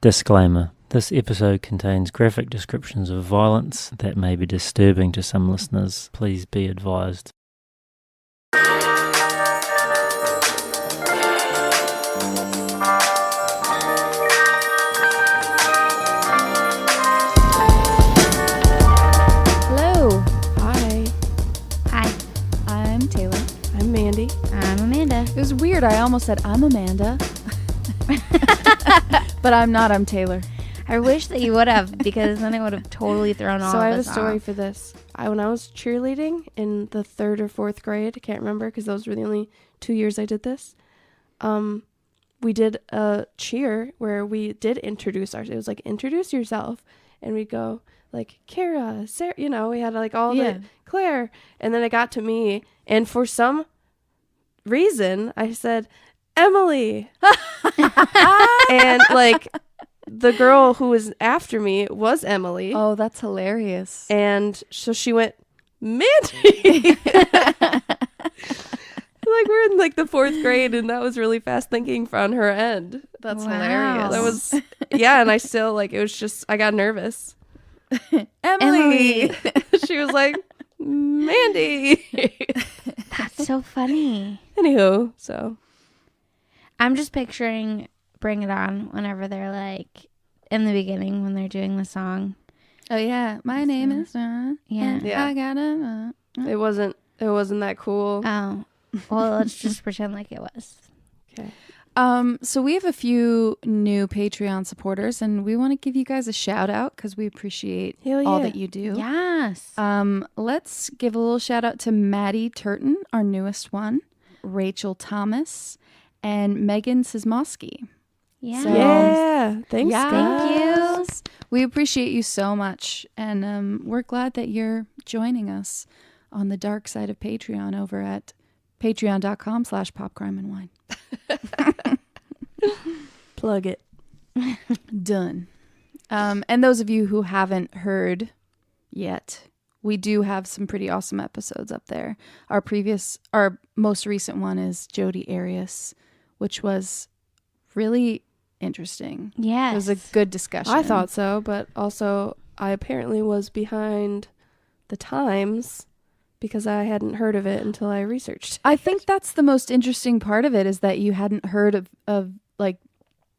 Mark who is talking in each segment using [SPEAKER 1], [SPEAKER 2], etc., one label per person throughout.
[SPEAKER 1] Disclaimer. This episode contains graphic descriptions of violence that may be disturbing to some listeners. Please be advised.
[SPEAKER 2] Hello.
[SPEAKER 3] Hi.
[SPEAKER 2] Hi.
[SPEAKER 3] I'm Taylor.
[SPEAKER 2] I'm Mandy.
[SPEAKER 3] I'm Amanda.
[SPEAKER 2] It was weird. I almost said I'm Amanda. But I'm not. I'm Taylor.
[SPEAKER 3] I wish that you would have, because then it would have totally thrown all of us off.
[SPEAKER 4] So I have a story for this. When I was cheerleading in the 3rd or 4th grade, I can't remember because those were the only 2 years I did this. We did a cheer where we did introduce ourselves. It was like, introduce yourself. And we'd go like, Kara, Sarah, we had like all the Claire. And then it got to me. And for some reason, I said, Emily. And like the girl who was after me was Emily.
[SPEAKER 2] Oh, that's hilarious.
[SPEAKER 4] And so she went, Mandy. Like we're in like the 4th grade, and that was really fast thinking on her end.
[SPEAKER 2] That's
[SPEAKER 3] Wow.
[SPEAKER 2] hilarious.
[SPEAKER 4] That was and I still like, it was just, I got nervous.
[SPEAKER 2] Emily.
[SPEAKER 4] She was like, Mandy.
[SPEAKER 3] That's so funny.
[SPEAKER 4] Anywho, so
[SPEAKER 3] I'm just picturing Bring It On whenever they're like, in the beginning when they're doing the song.
[SPEAKER 2] Oh yeah, my name is.
[SPEAKER 3] Yeah.
[SPEAKER 4] Yeah.
[SPEAKER 2] I gotta.
[SPEAKER 4] it wasn't that cool.
[SPEAKER 3] Oh. Well, let's just pretend like it was.
[SPEAKER 4] Okay.
[SPEAKER 2] So we have a few new Patreon supporters, and we want to give you guys a shout out because we appreciate all that you do.
[SPEAKER 3] Yes.
[SPEAKER 2] Let's give a little shout out to Maddie Turton, our newest one, Rachel Thomas, and Megan Sismowski.
[SPEAKER 3] Yeah.
[SPEAKER 2] So-
[SPEAKER 4] Yeah. Thanks.
[SPEAKER 2] Yes.
[SPEAKER 3] Thank you.
[SPEAKER 2] We appreciate you so much, and we're glad that you're joining us on the dark side of Patreon over at patreon.com/popcrimeandwine.
[SPEAKER 4] Plug it.
[SPEAKER 2] Done. And those of you who haven't heard yet, we do have some pretty awesome episodes up there. Our most recent one is Jodi Arias, which was really interesting.
[SPEAKER 3] Yes.
[SPEAKER 2] It was a good discussion.
[SPEAKER 4] I thought so, but also I apparently was behind the times because I hadn't heard of it until I researched.
[SPEAKER 2] I think that's the most interesting part of it, is that you hadn't heard of like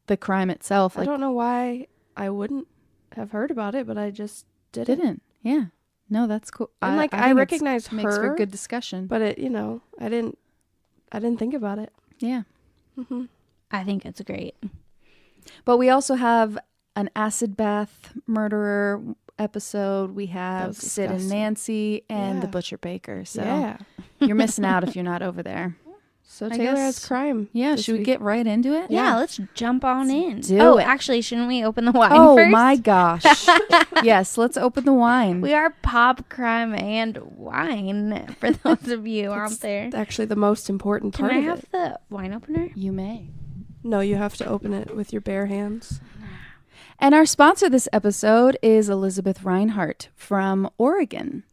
[SPEAKER 2] the crime itself.
[SPEAKER 4] I
[SPEAKER 2] Like,
[SPEAKER 4] don't know why I wouldn't have heard about it, but I just didn't.
[SPEAKER 2] Yeah. No, that's cool.
[SPEAKER 4] And like I
[SPEAKER 2] think
[SPEAKER 4] recognize
[SPEAKER 2] makes for
[SPEAKER 4] her,
[SPEAKER 2] good discussion.
[SPEAKER 4] but it, I didn't think about it.
[SPEAKER 2] Yeah.
[SPEAKER 4] Mm-hmm.
[SPEAKER 3] I think it's great.
[SPEAKER 2] But we also have an acid bath murderer episode. We have
[SPEAKER 4] was
[SPEAKER 2] Sid and
[SPEAKER 4] disgusting.
[SPEAKER 2] Nancy and the
[SPEAKER 4] Yeah.
[SPEAKER 2] Butcher Baker. So
[SPEAKER 4] Yeah.
[SPEAKER 2] you're missing out if you're not over there.
[SPEAKER 4] So
[SPEAKER 2] I
[SPEAKER 4] Taylor
[SPEAKER 2] guess-
[SPEAKER 4] has crime.
[SPEAKER 2] Yeah.
[SPEAKER 4] this
[SPEAKER 2] Should we
[SPEAKER 4] week.
[SPEAKER 2] get right into it?
[SPEAKER 3] Yeah, let's jump on in.
[SPEAKER 2] do it.
[SPEAKER 3] Actually, shouldn't we open the wine
[SPEAKER 2] Oh
[SPEAKER 3] first?
[SPEAKER 2] my gosh. Yes. Let's open the wine.
[SPEAKER 3] We are pop, crime, and wine for those of you out there.
[SPEAKER 4] Actually the most important
[SPEAKER 3] Can
[SPEAKER 4] part
[SPEAKER 3] I
[SPEAKER 4] of
[SPEAKER 3] have
[SPEAKER 4] it?
[SPEAKER 3] the wine opener?
[SPEAKER 2] You may.
[SPEAKER 4] No, you have to open it with your bare hands.
[SPEAKER 2] And our sponsor this episode is Elizabeth Reinhart from Oregon.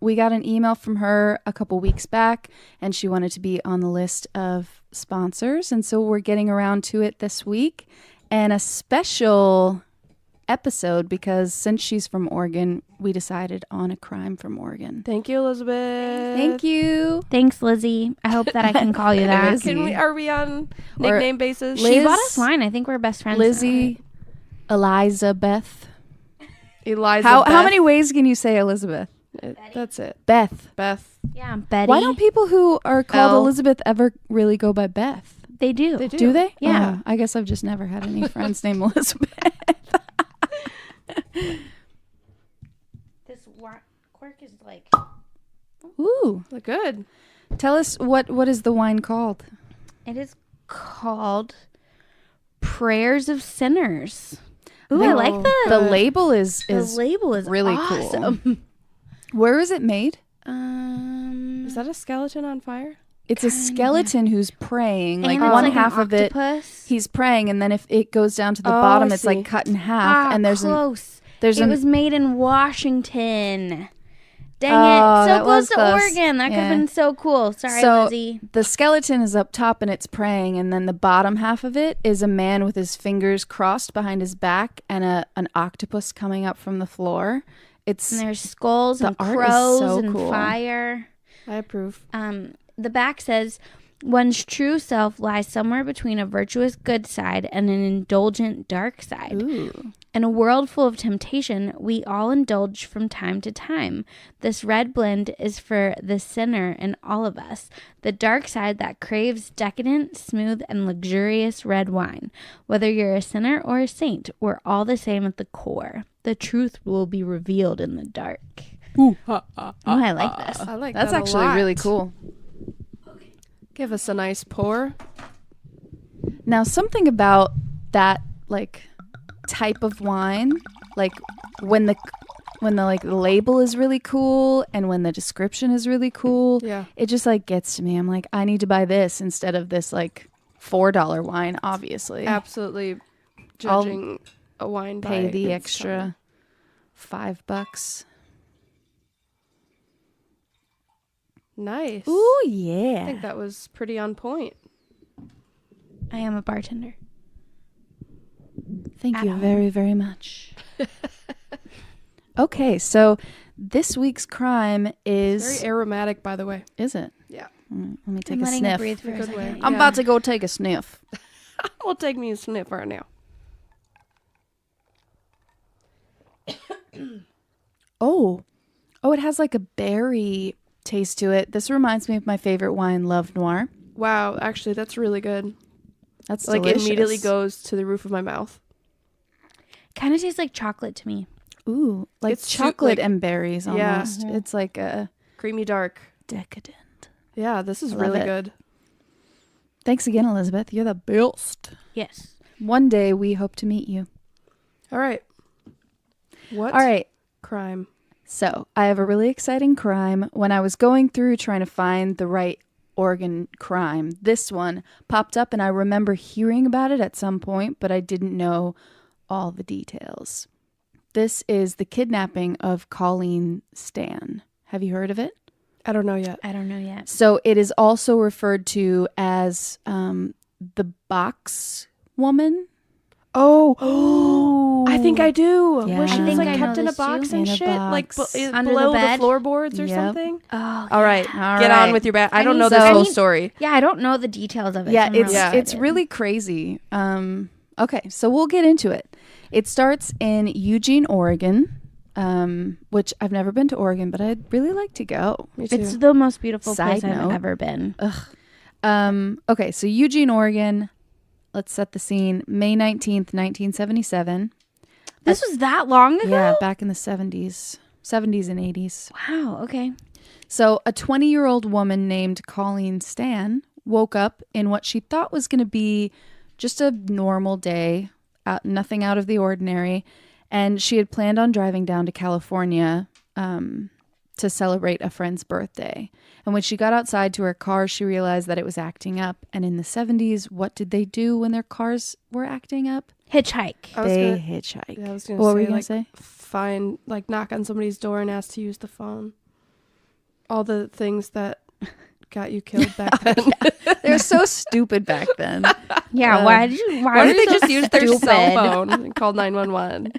[SPEAKER 2] We got an email from her a couple weeks back, and she wanted to be on the list of sponsors. And so we're getting around to it this week. And a special episode, because since she's from Oregon, we decided on a crime from Oregon.
[SPEAKER 4] Thank you, Elizabeth.
[SPEAKER 2] Thank you.
[SPEAKER 3] Thanks, Lizzie. I hope that I can call you that.
[SPEAKER 2] Lizzie.
[SPEAKER 4] Are we on nickname basis?
[SPEAKER 3] She
[SPEAKER 2] Liz-
[SPEAKER 3] bought us wine. I think we're best friends.
[SPEAKER 2] Lizzie, Elizabeth.
[SPEAKER 4] Eliza.
[SPEAKER 2] How
[SPEAKER 4] Beth.
[SPEAKER 2] many ways can you say Elizabeth?
[SPEAKER 4] That's it.
[SPEAKER 2] Beth.
[SPEAKER 4] Beth.
[SPEAKER 3] Yeah, Betty.
[SPEAKER 2] Why don't people who are called
[SPEAKER 4] Elle.
[SPEAKER 2] Elizabeth ever really go by Beth?
[SPEAKER 3] They do.
[SPEAKER 4] They
[SPEAKER 2] Do they?
[SPEAKER 3] Yeah.
[SPEAKER 2] Oh, I guess I've just never had any friends named Elizabeth.
[SPEAKER 3] This cork is like...
[SPEAKER 2] Ooh.
[SPEAKER 4] Look good.
[SPEAKER 2] Tell us what is the wine called?
[SPEAKER 3] It is called Prayers of Sinners. Ooh,
[SPEAKER 2] think
[SPEAKER 3] I like the...
[SPEAKER 2] The label is
[SPEAKER 3] The label is
[SPEAKER 2] really
[SPEAKER 3] awesome.
[SPEAKER 2] cool. Where is it made?
[SPEAKER 4] Is that a skeleton on fire?
[SPEAKER 2] It's a skeleton who's praying. Like
[SPEAKER 3] and it's
[SPEAKER 2] one
[SPEAKER 3] like
[SPEAKER 2] half
[SPEAKER 3] an
[SPEAKER 2] of it,
[SPEAKER 3] octopus.
[SPEAKER 2] he's praying, and then if it goes down to the
[SPEAKER 4] Oh,
[SPEAKER 2] bottom,
[SPEAKER 4] I
[SPEAKER 2] it's like
[SPEAKER 4] see.
[SPEAKER 2] cut in half. And there's
[SPEAKER 3] close.
[SPEAKER 2] there's
[SPEAKER 3] It was made in Washington. Dang
[SPEAKER 2] Oh,
[SPEAKER 3] it. So
[SPEAKER 2] that
[SPEAKER 3] close
[SPEAKER 2] was
[SPEAKER 3] to
[SPEAKER 2] close.
[SPEAKER 3] Oregon. That could have
[SPEAKER 2] Yeah.
[SPEAKER 3] been so cool. Sorry,
[SPEAKER 2] So-
[SPEAKER 3] Lizzie.
[SPEAKER 2] The skeleton is up top and it's praying, and then the bottom half of it is a man with his fingers crossed behind his back and an octopus coming up from the floor. It's
[SPEAKER 3] And there's skulls
[SPEAKER 2] The
[SPEAKER 3] and
[SPEAKER 2] art is
[SPEAKER 3] crows
[SPEAKER 2] so
[SPEAKER 3] and
[SPEAKER 2] cool.
[SPEAKER 3] fire.
[SPEAKER 4] I approve.
[SPEAKER 3] The back says, one's true self lies somewhere between a virtuous good side and an indulgent dark side.
[SPEAKER 2] ooh.
[SPEAKER 3] In a world full of temptation, we all indulge from time to time. This red blend is for the sinner in all of us, the dark side that craves decadent, smooth, and luxurious red wine. Whether you're a sinner or a saint, we're all the same at the core. The truth will be revealed in the dark.
[SPEAKER 2] Ooh.
[SPEAKER 3] I like this.
[SPEAKER 4] I like
[SPEAKER 2] That's
[SPEAKER 4] that a
[SPEAKER 2] actually
[SPEAKER 4] lot.
[SPEAKER 2] really cool.
[SPEAKER 4] Give us a nice pour.
[SPEAKER 2] Now, something about that like type of wine, like when the like the label is really cool and when the description is really cool,
[SPEAKER 4] Yeah.
[SPEAKER 2] it just like gets to me. I'm like, I need to buy this instead of this like $4 wine, obviously.
[SPEAKER 4] Absolutely
[SPEAKER 2] I'll
[SPEAKER 4] judging a wine by
[SPEAKER 2] Pay the
[SPEAKER 4] its
[SPEAKER 2] extra $5.
[SPEAKER 4] Nice.
[SPEAKER 2] Ooh,
[SPEAKER 4] I
[SPEAKER 2] yeah.
[SPEAKER 4] think that was pretty on point.
[SPEAKER 3] I am a bartender.
[SPEAKER 2] Thank
[SPEAKER 3] At
[SPEAKER 2] you
[SPEAKER 3] home.
[SPEAKER 2] very, very much. Okay, so this week's crime is
[SPEAKER 4] Very aromatic, by the way.
[SPEAKER 2] is it?
[SPEAKER 4] Yeah.
[SPEAKER 2] Let me take
[SPEAKER 3] I'm
[SPEAKER 2] a
[SPEAKER 3] letting it
[SPEAKER 2] sniff.
[SPEAKER 3] breathe for
[SPEAKER 4] In a
[SPEAKER 3] a
[SPEAKER 4] good way.
[SPEAKER 3] second.
[SPEAKER 2] I'm
[SPEAKER 4] Yeah.
[SPEAKER 2] about to go take a sniff.
[SPEAKER 4] Well, take me a sniff right now.
[SPEAKER 2] Oh, it has like a berry taste to it. This reminds me of my favorite wine, Love Noir.
[SPEAKER 4] Wow, actually, that's really good.
[SPEAKER 2] That's
[SPEAKER 4] Like,
[SPEAKER 2] delicious.
[SPEAKER 4] it immediately goes to the roof of my mouth.
[SPEAKER 3] Kind of tastes like chocolate to me.
[SPEAKER 2] Ooh, like
[SPEAKER 4] It's
[SPEAKER 2] chocolate
[SPEAKER 4] like-
[SPEAKER 2] and berries
[SPEAKER 4] Yeah.
[SPEAKER 2] almost. It's like a
[SPEAKER 4] Creamy dark.
[SPEAKER 2] decadent.
[SPEAKER 4] Yeah, this is
[SPEAKER 2] Love
[SPEAKER 4] really
[SPEAKER 2] it.
[SPEAKER 4] good.
[SPEAKER 2] Thanks again, Elizabeth. You're the best.
[SPEAKER 3] Yes.
[SPEAKER 2] One day we hope to meet you.
[SPEAKER 4] All right. What
[SPEAKER 2] All right.
[SPEAKER 4] crime?
[SPEAKER 2] So I have a really exciting crime. When I was going through trying to find the right Oregon crime, this one popped up and I remember hearing about it at some point, but I didn't know all the details. This is the kidnapping of Colleen Stan. Have you heard of it?
[SPEAKER 4] I don't know yet.
[SPEAKER 3] I don't know yet.
[SPEAKER 2] So it is also referred to as the box woman.
[SPEAKER 4] Oh, I think I do.
[SPEAKER 2] Yeah.
[SPEAKER 4] Where she
[SPEAKER 2] I
[SPEAKER 4] was
[SPEAKER 2] think
[SPEAKER 4] like
[SPEAKER 2] I
[SPEAKER 4] kept
[SPEAKER 3] know
[SPEAKER 4] in a
[SPEAKER 3] this
[SPEAKER 4] box
[SPEAKER 3] too.
[SPEAKER 4] and
[SPEAKER 2] In a
[SPEAKER 4] shit, like
[SPEAKER 2] box.
[SPEAKER 3] Under
[SPEAKER 4] below
[SPEAKER 3] the
[SPEAKER 4] the,
[SPEAKER 3] bed?
[SPEAKER 4] floorboards or
[SPEAKER 2] Yep.
[SPEAKER 4] something.
[SPEAKER 3] Oh,
[SPEAKER 2] All right.
[SPEAKER 4] Get on with your bat. I don't know this
[SPEAKER 2] so-
[SPEAKER 4] whole story.
[SPEAKER 3] Yeah, I don't know the details of it.
[SPEAKER 2] Yeah,
[SPEAKER 3] so I'm
[SPEAKER 2] it's
[SPEAKER 3] really
[SPEAKER 2] it's
[SPEAKER 3] excited.
[SPEAKER 2] really crazy. Okay, so we'll get into it. It starts in Eugene, Oregon, which I've never been to Oregon, but I'd really like to go.
[SPEAKER 4] Me too.
[SPEAKER 3] It's the most beautiful
[SPEAKER 2] Side
[SPEAKER 3] place I've
[SPEAKER 2] note.
[SPEAKER 3] ever been.
[SPEAKER 2] Okay, so Eugene, Oregon. Let's set the scene. May 19th, 1977.
[SPEAKER 3] This was that long ago?
[SPEAKER 2] Yeah, back in the 70s and 80s.
[SPEAKER 3] Wow, okay.
[SPEAKER 2] So a 20-year-old woman named Colleen Stan woke up in what she thought was going to be just a normal day, nothing out of the ordinary, and she had planned on driving down to California to celebrate a friend's birthday. And when she got outside to her car, she realized that it was acting up. And in the 70s, what did they do when their cars were acting up?
[SPEAKER 3] Hitchhike.
[SPEAKER 4] I was
[SPEAKER 2] They
[SPEAKER 4] gonna-
[SPEAKER 2] hitchhike.
[SPEAKER 4] Yeah, I was gonna
[SPEAKER 2] What
[SPEAKER 4] say,
[SPEAKER 2] were you going
[SPEAKER 4] like,
[SPEAKER 2] to say?
[SPEAKER 4] find, like, knock on somebody's door and ask to use the phone. All the things that got you killed back then.
[SPEAKER 2] They're so stupid back then.
[SPEAKER 3] Yeah, why did
[SPEAKER 4] Why did they
[SPEAKER 3] so
[SPEAKER 4] just use their cell
[SPEAKER 3] stupid?
[SPEAKER 4] phone and call 911?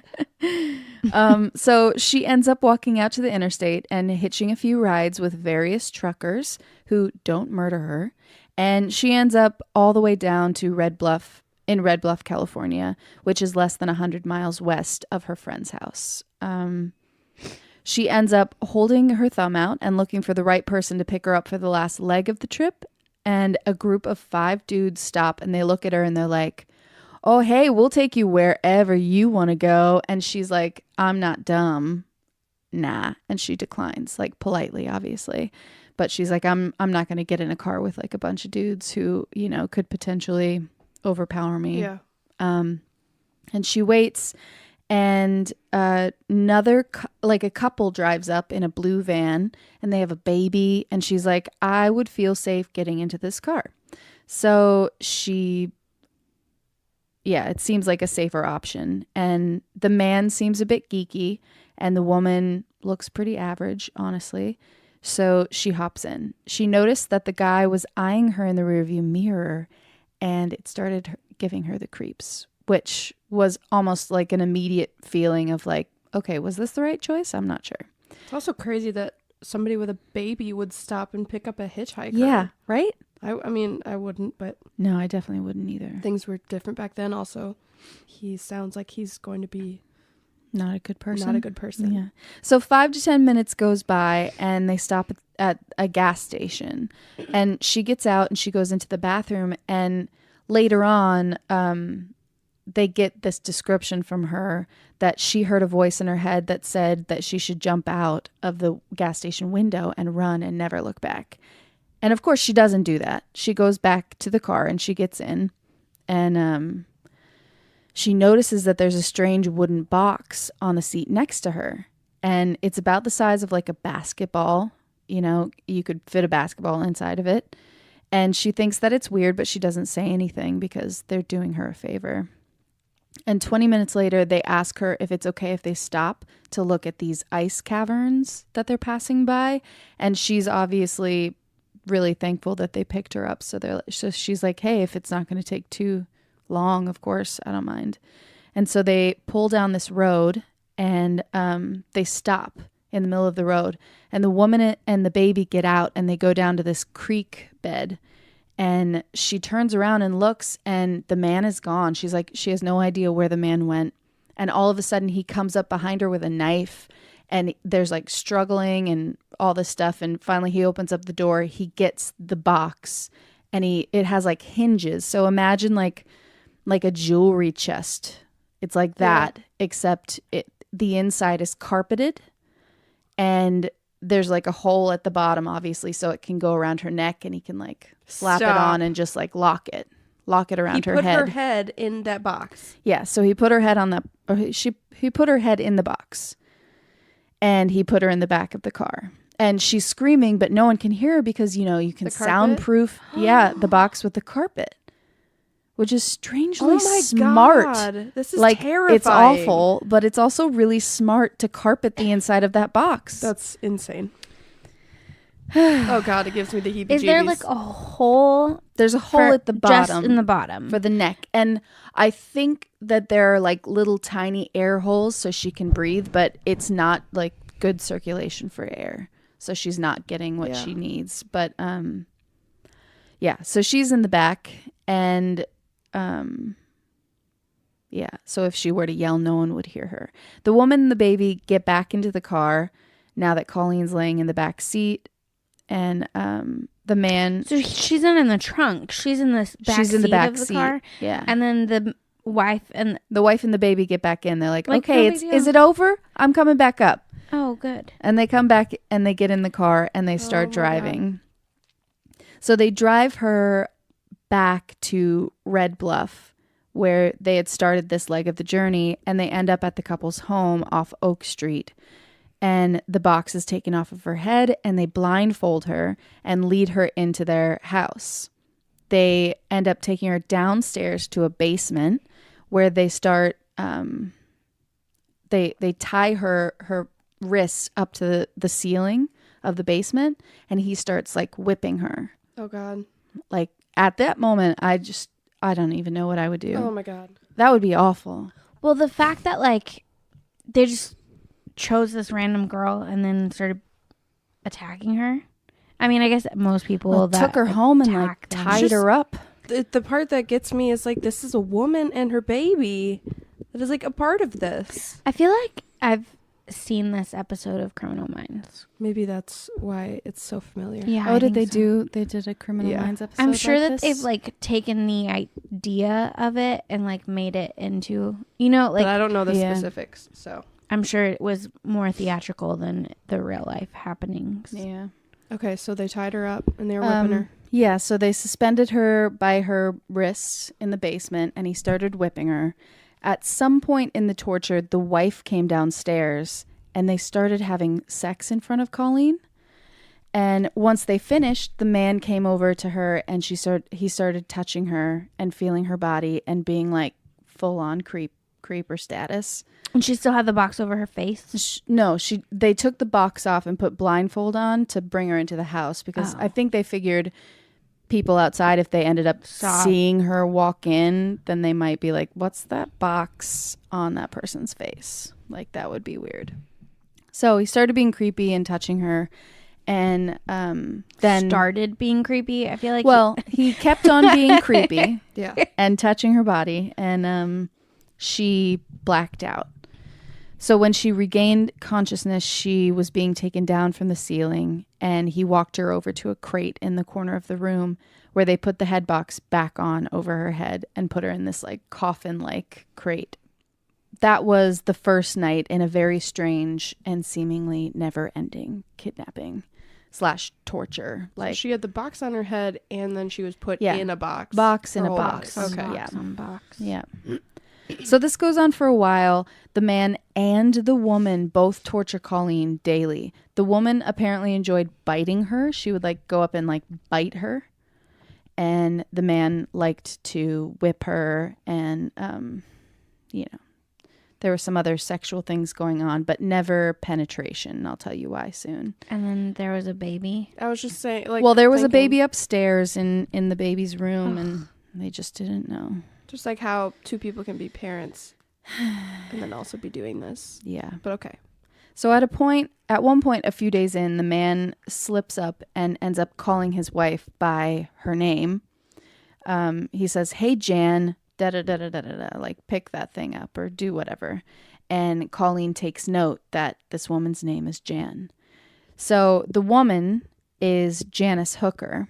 [SPEAKER 2] So she ends up walking out to the interstate and hitching a few rides with various truckers who don't murder her. And she ends up all the way down to Red Bluff, California, which is less than 100 miles west of her friend's house. She ends up holding her thumb out and looking for the right person to pick her up for the last leg of the trip. And a group of 5 dudes stop and they look at her and they're like, "Oh, hey, we'll take you wherever you want to go." And she's like, "I'm not dumb. Nah." And she declines, like politely, obviously. But she's like, I'm not going to get in a car with like a bunch of dudes who, you know, could potentially overpower me.
[SPEAKER 4] Yeah.
[SPEAKER 2] And she waits and a couple drives up in a blue van and they have a baby. And she's like, "I would feel safe getting into this car." So she it seems like a safer option. And the man seems a bit geeky, and the woman looks pretty average, honestly. So she hops in. She noticed that the guy was eyeing her in the rearview mirror, and it started giving her the creeps, which was almost like an immediate feeling of like, okay, was this the right choice? I'm not sure.
[SPEAKER 4] It's also crazy that somebody with a baby would stop and pick up a hitchhiker.
[SPEAKER 2] Yeah, right?
[SPEAKER 4] I mean, I wouldn't, but
[SPEAKER 2] No, I definitely wouldn't either.
[SPEAKER 4] things were different back then. Also, he sounds like he's going to be
[SPEAKER 2] Not a good person.
[SPEAKER 4] not a good person.
[SPEAKER 2] Yeah. So 5 to 10 minutes goes by and they stop at a gas station, and she gets out and she goes into the bathroom, and later on, they get this description from her that she heard a voice in her head that said that she should jump out of the gas station window and run and never look back. And of course she doesn't do that. She goes back to the car and she gets in, and she notices that there's a strange wooden box on the seat next to her. And it's about the size of like a basketball. You know, you could fit a basketball inside of it. And she thinks that it's weird, but she doesn't say anything because they're doing her a favor. And 20 minutes later, they ask her if it's okay if they stop to look at these ice caverns that they're passing by. And she's obviously really thankful that they picked her up. So she's like, hey, if it's not going to take too long, of course, I don't mind. And so they pull down this road, and they stop in the middle of the road. And the woman and the baby get out, and they go down to this creek bed. And she turns around and looks, and the man is gone. She's like, she has no idea where the man went. And all of a sudden he comes up behind her with a knife, and there's like struggling and all this stuff. And finally he opens up the door. He gets the box, and it has like hinges. So imagine like a jewelry chest. It's like that, except the inside is carpeted, and there's like a hole at the bottom, obviously, so it can go around her neck, and he can like slap it on and just like lock it around her head.
[SPEAKER 4] He put her head in that box.
[SPEAKER 2] Yeah, so he put her head on he put her head in the box, and he put her in the back of the car. And she's screaming, but no one can hear her because, you know, you can soundproof the box with the carpet, which is strangely smart.
[SPEAKER 4] God, this is
[SPEAKER 2] like,
[SPEAKER 4] terrifying.
[SPEAKER 2] It's awful, but it's also really smart to carpet the inside of that box.
[SPEAKER 4] That's insane. Oh God, it gives me the heebie-jeebies.
[SPEAKER 3] Is there like a hole?
[SPEAKER 2] There's a hole at the bottom.
[SPEAKER 3] Just in the bottom.
[SPEAKER 2] For the neck. And I think that there are like little tiny air holes so she can breathe, but it's not like good circulation for air. So she's not getting what she needs. But so she's in the back, and so if she were to yell, no one would hear her. The woman and the baby get back into the car now that Colleen's laying in the back seat, and the man.
[SPEAKER 3] So she's not in the trunk. She's in the back seat of the car.
[SPEAKER 2] Yeah.
[SPEAKER 3] And then the wife and
[SPEAKER 2] the baby get back in. They're like okay,
[SPEAKER 3] no
[SPEAKER 2] is it over? I'm coming back up.
[SPEAKER 3] Oh, good.
[SPEAKER 2] And they come back and they get in the car and they start driving. So they drive her back to Red Bluff, where they had started this leg of the journey, and they end up at the couple's home off Oak Street. And the box is taken off of her head, and they blindfold her and lead her into their house. They end up taking her downstairs to a basement where they start, they tie her wrists up to the ceiling of the basement, and he starts like whipping her.
[SPEAKER 4] Oh God.
[SPEAKER 2] Like at that moment, I don't even know what I would do.
[SPEAKER 4] Oh my God.
[SPEAKER 2] That would be awful.
[SPEAKER 3] Well, the fact that like they just chose this random girl and then started attacking her. I mean, I guess most people that
[SPEAKER 2] took her home and like
[SPEAKER 3] them.
[SPEAKER 2] tied her up.
[SPEAKER 4] The part that gets me is like, this is a woman and her baby that is like a part of this.
[SPEAKER 3] I feel like I've seen this episode of Criminal Minds.
[SPEAKER 4] Maybe that's why it's so familiar.
[SPEAKER 3] Yeah.
[SPEAKER 2] Oh, did they do? They did a Criminal Minds episode.
[SPEAKER 3] I'm sure
[SPEAKER 2] like
[SPEAKER 3] that
[SPEAKER 2] this?
[SPEAKER 3] they've like taken the idea of it and like made it into, you know, like.
[SPEAKER 4] But I don't know the specifics, so.
[SPEAKER 3] I'm sure it was more theatrical than the real life happenings.
[SPEAKER 2] Yeah.
[SPEAKER 4] Okay, so they tied her up and they were whipping her.
[SPEAKER 2] Yeah, so they suspended her by her wrists in the basement, and he started whipping her. At some point in the torture, the wife came downstairs, and they started having sex in front of Colleen. And once they finished, the man came over to her, and he started touching her and feeling her body and being like full on creeper status.
[SPEAKER 3] And she still had the box over her face?
[SPEAKER 2] They took the box off and put blindfold on to bring her into the house because I think they figured people outside, if they ended up seeing her walk in, then they might be like, what's that box on that person's face? Like, that would be weird. So he started being creepy and touching her, and then
[SPEAKER 3] started being creepy. I feel like
[SPEAKER 2] he kept on being creepy,
[SPEAKER 4] Yeah,
[SPEAKER 2] and touching her body, and she blacked out. So when she regained consciousness, she was being taken down from the ceiling, and he walked her over to a crate in the corner of the room where they put the head box back on over her head and put her in this like coffin-like crate. That was the first night in a very strange and seemingly never-ending kidnapping / torture.
[SPEAKER 4] so she had the box on her head, and then she was put in a box.
[SPEAKER 2] Box in a
[SPEAKER 4] Oh,
[SPEAKER 2] box.
[SPEAKER 4] Okay.
[SPEAKER 3] box on box.
[SPEAKER 2] Yeah. So this goes on for a while. The man and the woman both torture Colleen daily. The woman apparently enjoyed biting her. She would like go up and like bite her. And the man liked to whip her, and there were some other sexual things going on, but never penetration. I'll tell you why soon.
[SPEAKER 3] And then there was a baby.
[SPEAKER 4] I was just saying, like,
[SPEAKER 2] Well, there was a baby upstairs in the baby's room, and they just didn't know.
[SPEAKER 4] just like how two people can be parents and then also be doing this.
[SPEAKER 2] Yeah.
[SPEAKER 4] But okay.
[SPEAKER 2] So at one point, a few days in, the man slips up and ends up calling his wife by her name. He says, "Hey, Jan, da-da-da-da-da-da, like pick that thing up or do whatever." And Colleen takes note that this woman's name is Jan. So the woman is Janice Hooker,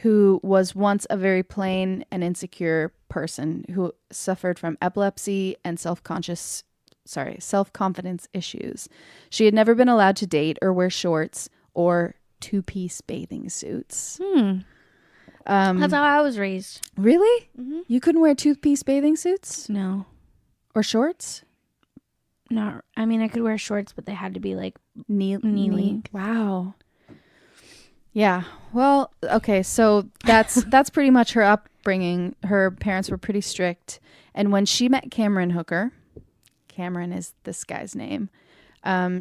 [SPEAKER 2] who was once a very plain and insecure person who suffered from epilepsy and self-confidence issues. She had never been allowed to date or wear shorts or two-piece bathing suits.
[SPEAKER 3] That's how I was raised.
[SPEAKER 2] Really?
[SPEAKER 3] Mm-hmm.
[SPEAKER 2] You couldn't wear two-piece bathing suits
[SPEAKER 3] No.
[SPEAKER 2] or shorts?
[SPEAKER 3] No. I mean, I could wear shorts, but they had to be like
[SPEAKER 2] Knee
[SPEAKER 3] Knee length.
[SPEAKER 2] Wow. Yeah. Well, okay. So that's pretty much her upbringing. Her parents were pretty strict. And when she met Cameron Hooker, Cameron is this guy's name,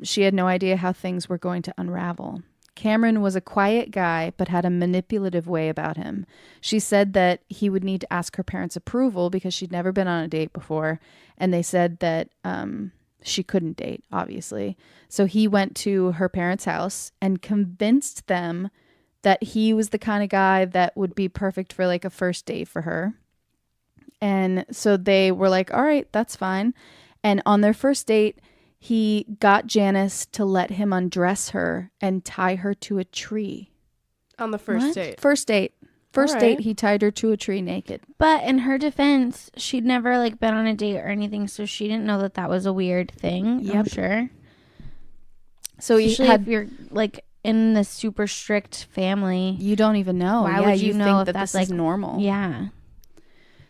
[SPEAKER 2] she had no idea how things were going to unravel. Cameron was a quiet guy, but had a manipulative way about him. She said that he would need to ask her parents' approval because she'd never been on a date before. And they said that she couldn't date, obviously. So he went to her parents' house and convinced them that he was the kind of guy that would be perfect for like a first date for her. And so they were like, all right, that's fine. And on their first date, he got Janice to let him undress her and tie her to a tree.
[SPEAKER 4] On the first
[SPEAKER 3] What?
[SPEAKER 4] date.
[SPEAKER 2] First date. First
[SPEAKER 4] All
[SPEAKER 2] date,
[SPEAKER 4] right.
[SPEAKER 2] he tied her to a tree naked.
[SPEAKER 3] But in her defense, she'd never like been on a date or anything, so she didn't know that that was a weird thing. I'm
[SPEAKER 2] Yep.
[SPEAKER 3] sure.
[SPEAKER 2] So he
[SPEAKER 3] Especially
[SPEAKER 2] had,
[SPEAKER 3] if you're like in this super strict family.
[SPEAKER 2] you don't even know.
[SPEAKER 3] Why
[SPEAKER 2] Yeah,
[SPEAKER 3] would you know
[SPEAKER 2] think
[SPEAKER 3] if
[SPEAKER 2] that
[SPEAKER 3] that's,
[SPEAKER 2] this is
[SPEAKER 3] like-
[SPEAKER 2] normal?
[SPEAKER 3] Yeah.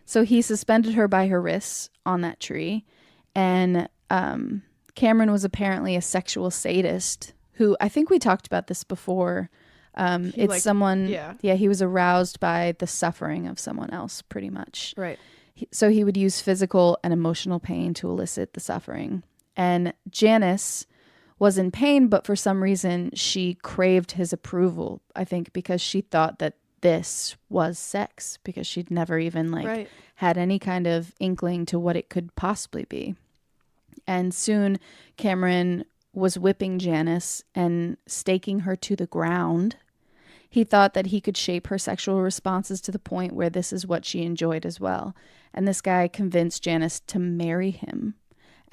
[SPEAKER 2] So he suspended her by her wrists on that tree. And Cameron was apparently a sexual sadist who, I think we talked about this before. It's
[SPEAKER 4] like-
[SPEAKER 2] someone,
[SPEAKER 4] yeah.
[SPEAKER 2] he was aroused by the suffering of someone else, pretty much.
[SPEAKER 4] Right.
[SPEAKER 2] So he would use physical and emotional pain to elicit the suffering. And Janice was in pain, but for some reason she craved his approval, I think, because she thought that this was sex, because she'd never even
[SPEAKER 4] Right.
[SPEAKER 2] had any kind of inkling to what it could possibly be. And soon Cameron was whipping Janice and staking her to the ground. He thought that he could shape her sexual responses to the point where this is what she enjoyed as well. And this guy convinced Janice to marry him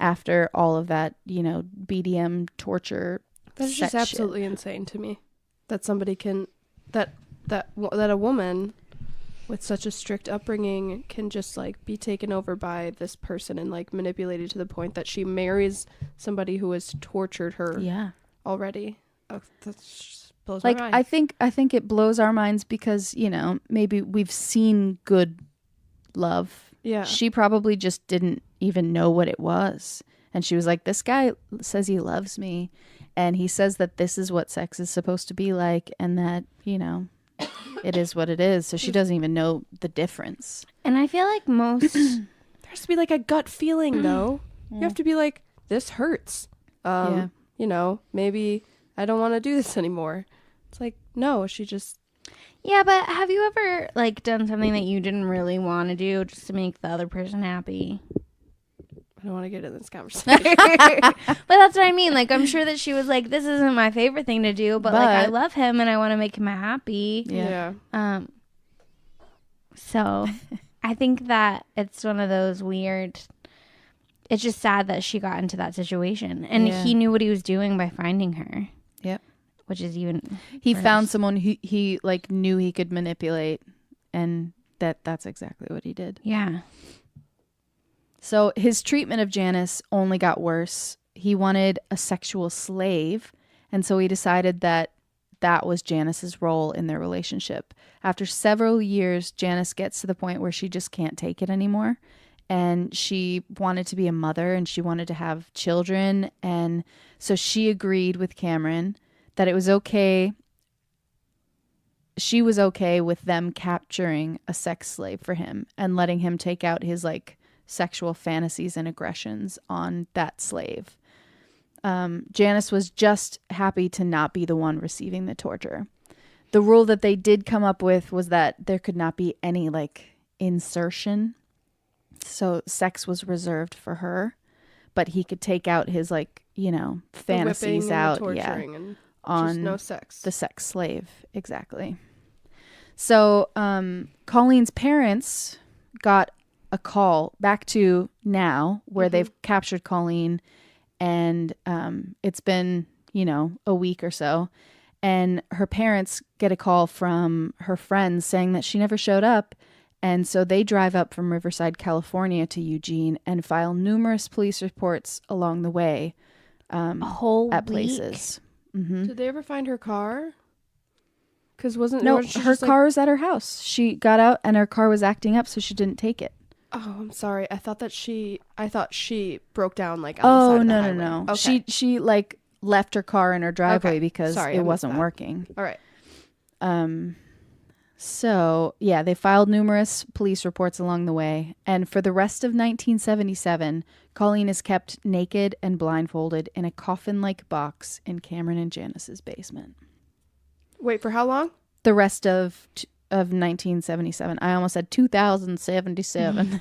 [SPEAKER 2] after all of that, BDM torture.
[SPEAKER 4] That's just
[SPEAKER 2] sex shit.
[SPEAKER 4] absolutely insane to me. That somebody can that a woman with such a strict upbringing can just like be taken over by this person and like manipulated to the point that she marries somebody who has tortured her
[SPEAKER 2] Yeah.
[SPEAKER 4] already. Oh, that just blows my mind.
[SPEAKER 2] I think it blows our minds because, maybe we've seen good love.
[SPEAKER 4] Yeah.
[SPEAKER 2] She probably just didn't even know what it was. And she was like, this guy says he loves me. And he says that this is what sex is supposed to be like. And that, it is what it is. So she doesn't even know the difference.
[SPEAKER 3] And I feel like most
[SPEAKER 4] has to be like a gut feeling, though.
[SPEAKER 2] Yeah.
[SPEAKER 4] You have to be like, this hurts.
[SPEAKER 2] Yeah.
[SPEAKER 4] You know, maybe I don't want to do this anymore. It's like, no, she just...
[SPEAKER 3] Yeah, but have you ever, like, done something that you didn't really want to do just to make the other person happy?
[SPEAKER 4] I don't want to get in this conversation.
[SPEAKER 3] But that's what I mean. Like, I'm sure that she was like, this isn't my favorite thing to do, but like, I love him and I want to make him happy.
[SPEAKER 4] Yeah.
[SPEAKER 3] So I think that it's one of those weird... It's just sad that she got into that situation. And he knew what he was doing by finding her.
[SPEAKER 2] Yep.
[SPEAKER 3] Which is even...
[SPEAKER 2] He
[SPEAKER 3] worse.
[SPEAKER 2] found someone he like knew he could manipulate, and that's exactly what he did.
[SPEAKER 3] Yeah.
[SPEAKER 2] So his treatment of Janice only got worse. He wanted a sexual slave, and so he decided that was Janice's role in their relationship. After several years, Janice gets to the point where she just can't take it anymore. And she wanted to be a mother and she wanted to have children. And so she agreed with Cameron that it was okay. She was okay with them capturing a sex slave for him and letting him take out his like sexual fantasies and aggressions on that slave. Janice was just happy to not be the one receiving the torture. The rule that they did come up with was that there could not be any like insertion. So sex was reserved for her, but he could take out his like, you know, fantasies out
[SPEAKER 4] and
[SPEAKER 2] on
[SPEAKER 4] just no sex.
[SPEAKER 2] The sex slave. Exactly. So Colleen's parents got a call back to now where they've captured Colleen, and it's been, you know, a week or so, and her parents get a call from her friends saying that she never showed up. And so they drive up from Riverside, California to Eugene and file numerous police reports along the way
[SPEAKER 3] a whole
[SPEAKER 2] at
[SPEAKER 3] week?
[SPEAKER 2] places. Mm-hmm.
[SPEAKER 4] Did they ever find her car? Because wasn't
[SPEAKER 2] her car was at her house. She got out and her car was acting up, so she didn't take it.
[SPEAKER 4] Oh, I'm sorry. I thought she broke down like on the side of the highway.
[SPEAKER 2] No.
[SPEAKER 4] Okay.
[SPEAKER 2] She like left her car in her driveway because it wasn't working.
[SPEAKER 4] All right.
[SPEAKER 2] So, yeah, they filed numerous police reports along the way. And for the rest of 1977, Colleen is kept naked and blindfolded in a coffin-like box in Cameron and Janice's basement.
[SPEAKER 4] Wait, for how long?
[SPEAKER 2] The rest of 1977. I almost said 2077.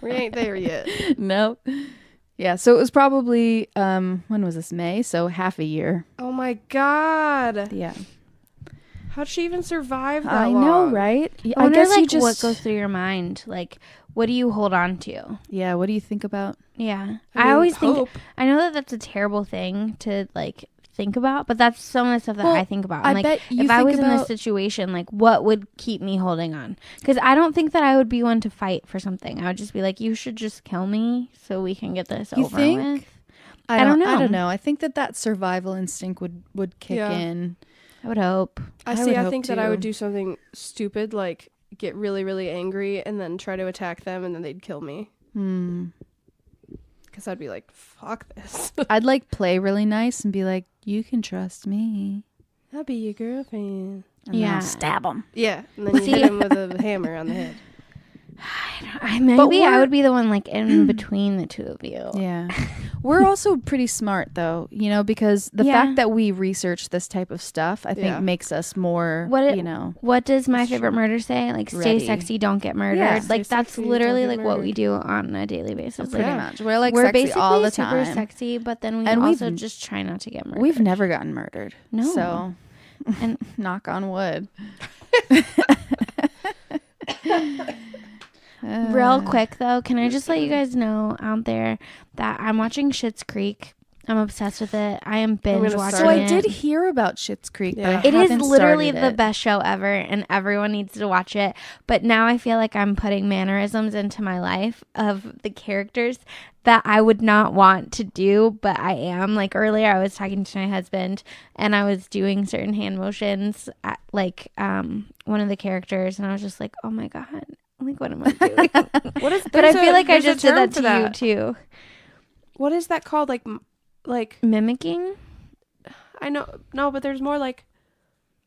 [SPEAKER 4] We ain't there yet.
[SPEAKER 2] Nope. Yeah, so it was probably, when was this, May? So half a year.
[SPEAKER 4] Oh, my God.
[SPEAKER 2] Yeah.
[SPEAKER 4] How'd she even survive that
[SPEAKER 2] I
[SPEAKER 4] long?
[SPEAKER 2] know, right?
[SPEAKER 3] I wonder,
[SPEAKER 2] guess
[SPEAKER 3] like,
[SPEAKER 2] you just...
[SPEAKER 3] what goes through your mind? Like, what do you hold on to?
[SPEAKER 2] Yeah, what do you think about?
[SPEAKER 3] Yeah.
[SPEAKER 4] I
[SPEAKER 3] always
[SPEAKER 4] hope.
[SPEAKER 3] think... I know that that's a terrible thing to, like, think about, but that's some of the stuff that I think about. I'm
[SPEAKER 2] I
[SPEAKER 3] like,
[SPEAKER 2] bet you
[SPEAKER 3] if I
[SPEAKER 2] think
[SPEAKER 3] was in this situation, like, what would keep me holding on? Because I don't think that I would be one to fight for something. I would just be like, you should just kill me so we can get this over with. I don't know.
[SPEAKER 2] I don't know. I think that survival instinct would kick in.
[SPEAKER 3] I would hope.
[SPEAKER 4] I think that I would do something stupid, like get really, really angry and then try to attack them, and then they'd kill me. Because I'd be like, fuck this.
[SPEAKER 2] I'd like play really nice and be like, you can trust me.
[SPEAKER 4] I'll be your girlfriend.
[SPEAKER 2] And then I'll stab them.
[SPEAKER 4] Yeah, and then you hit him with a hammer on the head.
[SPEAKER 3] Maybe I would be the one like in between the two of you.
[SPEAKER 2] Yeah. We're also pretty smart though, you know, because the fact that we research this type of stuff, I think makes us more,
[SPEAKER 3] What does My Favorite Murder say? Like, stay sexy, don't get murdered.
[SPEAKER 2] Yeah,
[SPEAKER 3] like, that's literally like what we do on a daily basis.
[SPEAKER 2] Pretty
[SPEAKER 3] like,
[SPEAKER 2] much. We're like
[SPEAKER 3] we're
[SPEAKER 2] sexy
[SPEAKER 3] basically
[SPEAKER 2] all the time.
[SPEAKER 3] super sexy, but then we
[SPEAKER 2] and
[SPEAKER 3] also just try not to get murdered.
[SPEAKER 2] We've never gotten murdered.
[SPEAKER 3] No.
[SPEAKER 2] So,
[SPEAKER 3] and
[SPEAKER 2] knock on wood.
[SPEAKER 3] Real quick though, can I just let you guys know out there that I'm watching Schitt's Creek. I'm obsessed with it. I am binge watching
[SPEAKER 2] So
[SPEAKER 3] it.
[SPEAKER 2] I did hear about Schitt's Creek, but I
[SPEAKER 3] it is
[SPEAKER 2] haven't
[SPEAKER 3] literally
[SPEAKER 2] started
[SPEAKER 3] the best show ever, and everyone needs to watch it. But now I feel like I'm putting mannerisms into my life of the characters that I would not want to do, but I am. Like earlier, I was talking to my husband, and I was doing certain hand motions at like one of the characters, and I was just like, "Oh my god, like what am I doing?" But I feel like I just did that to you too.
[SPEAKER 4] What is that called? Like
[SPEAKER 3] mimicking?
[SPEAKER 4] I know, no, but there's more like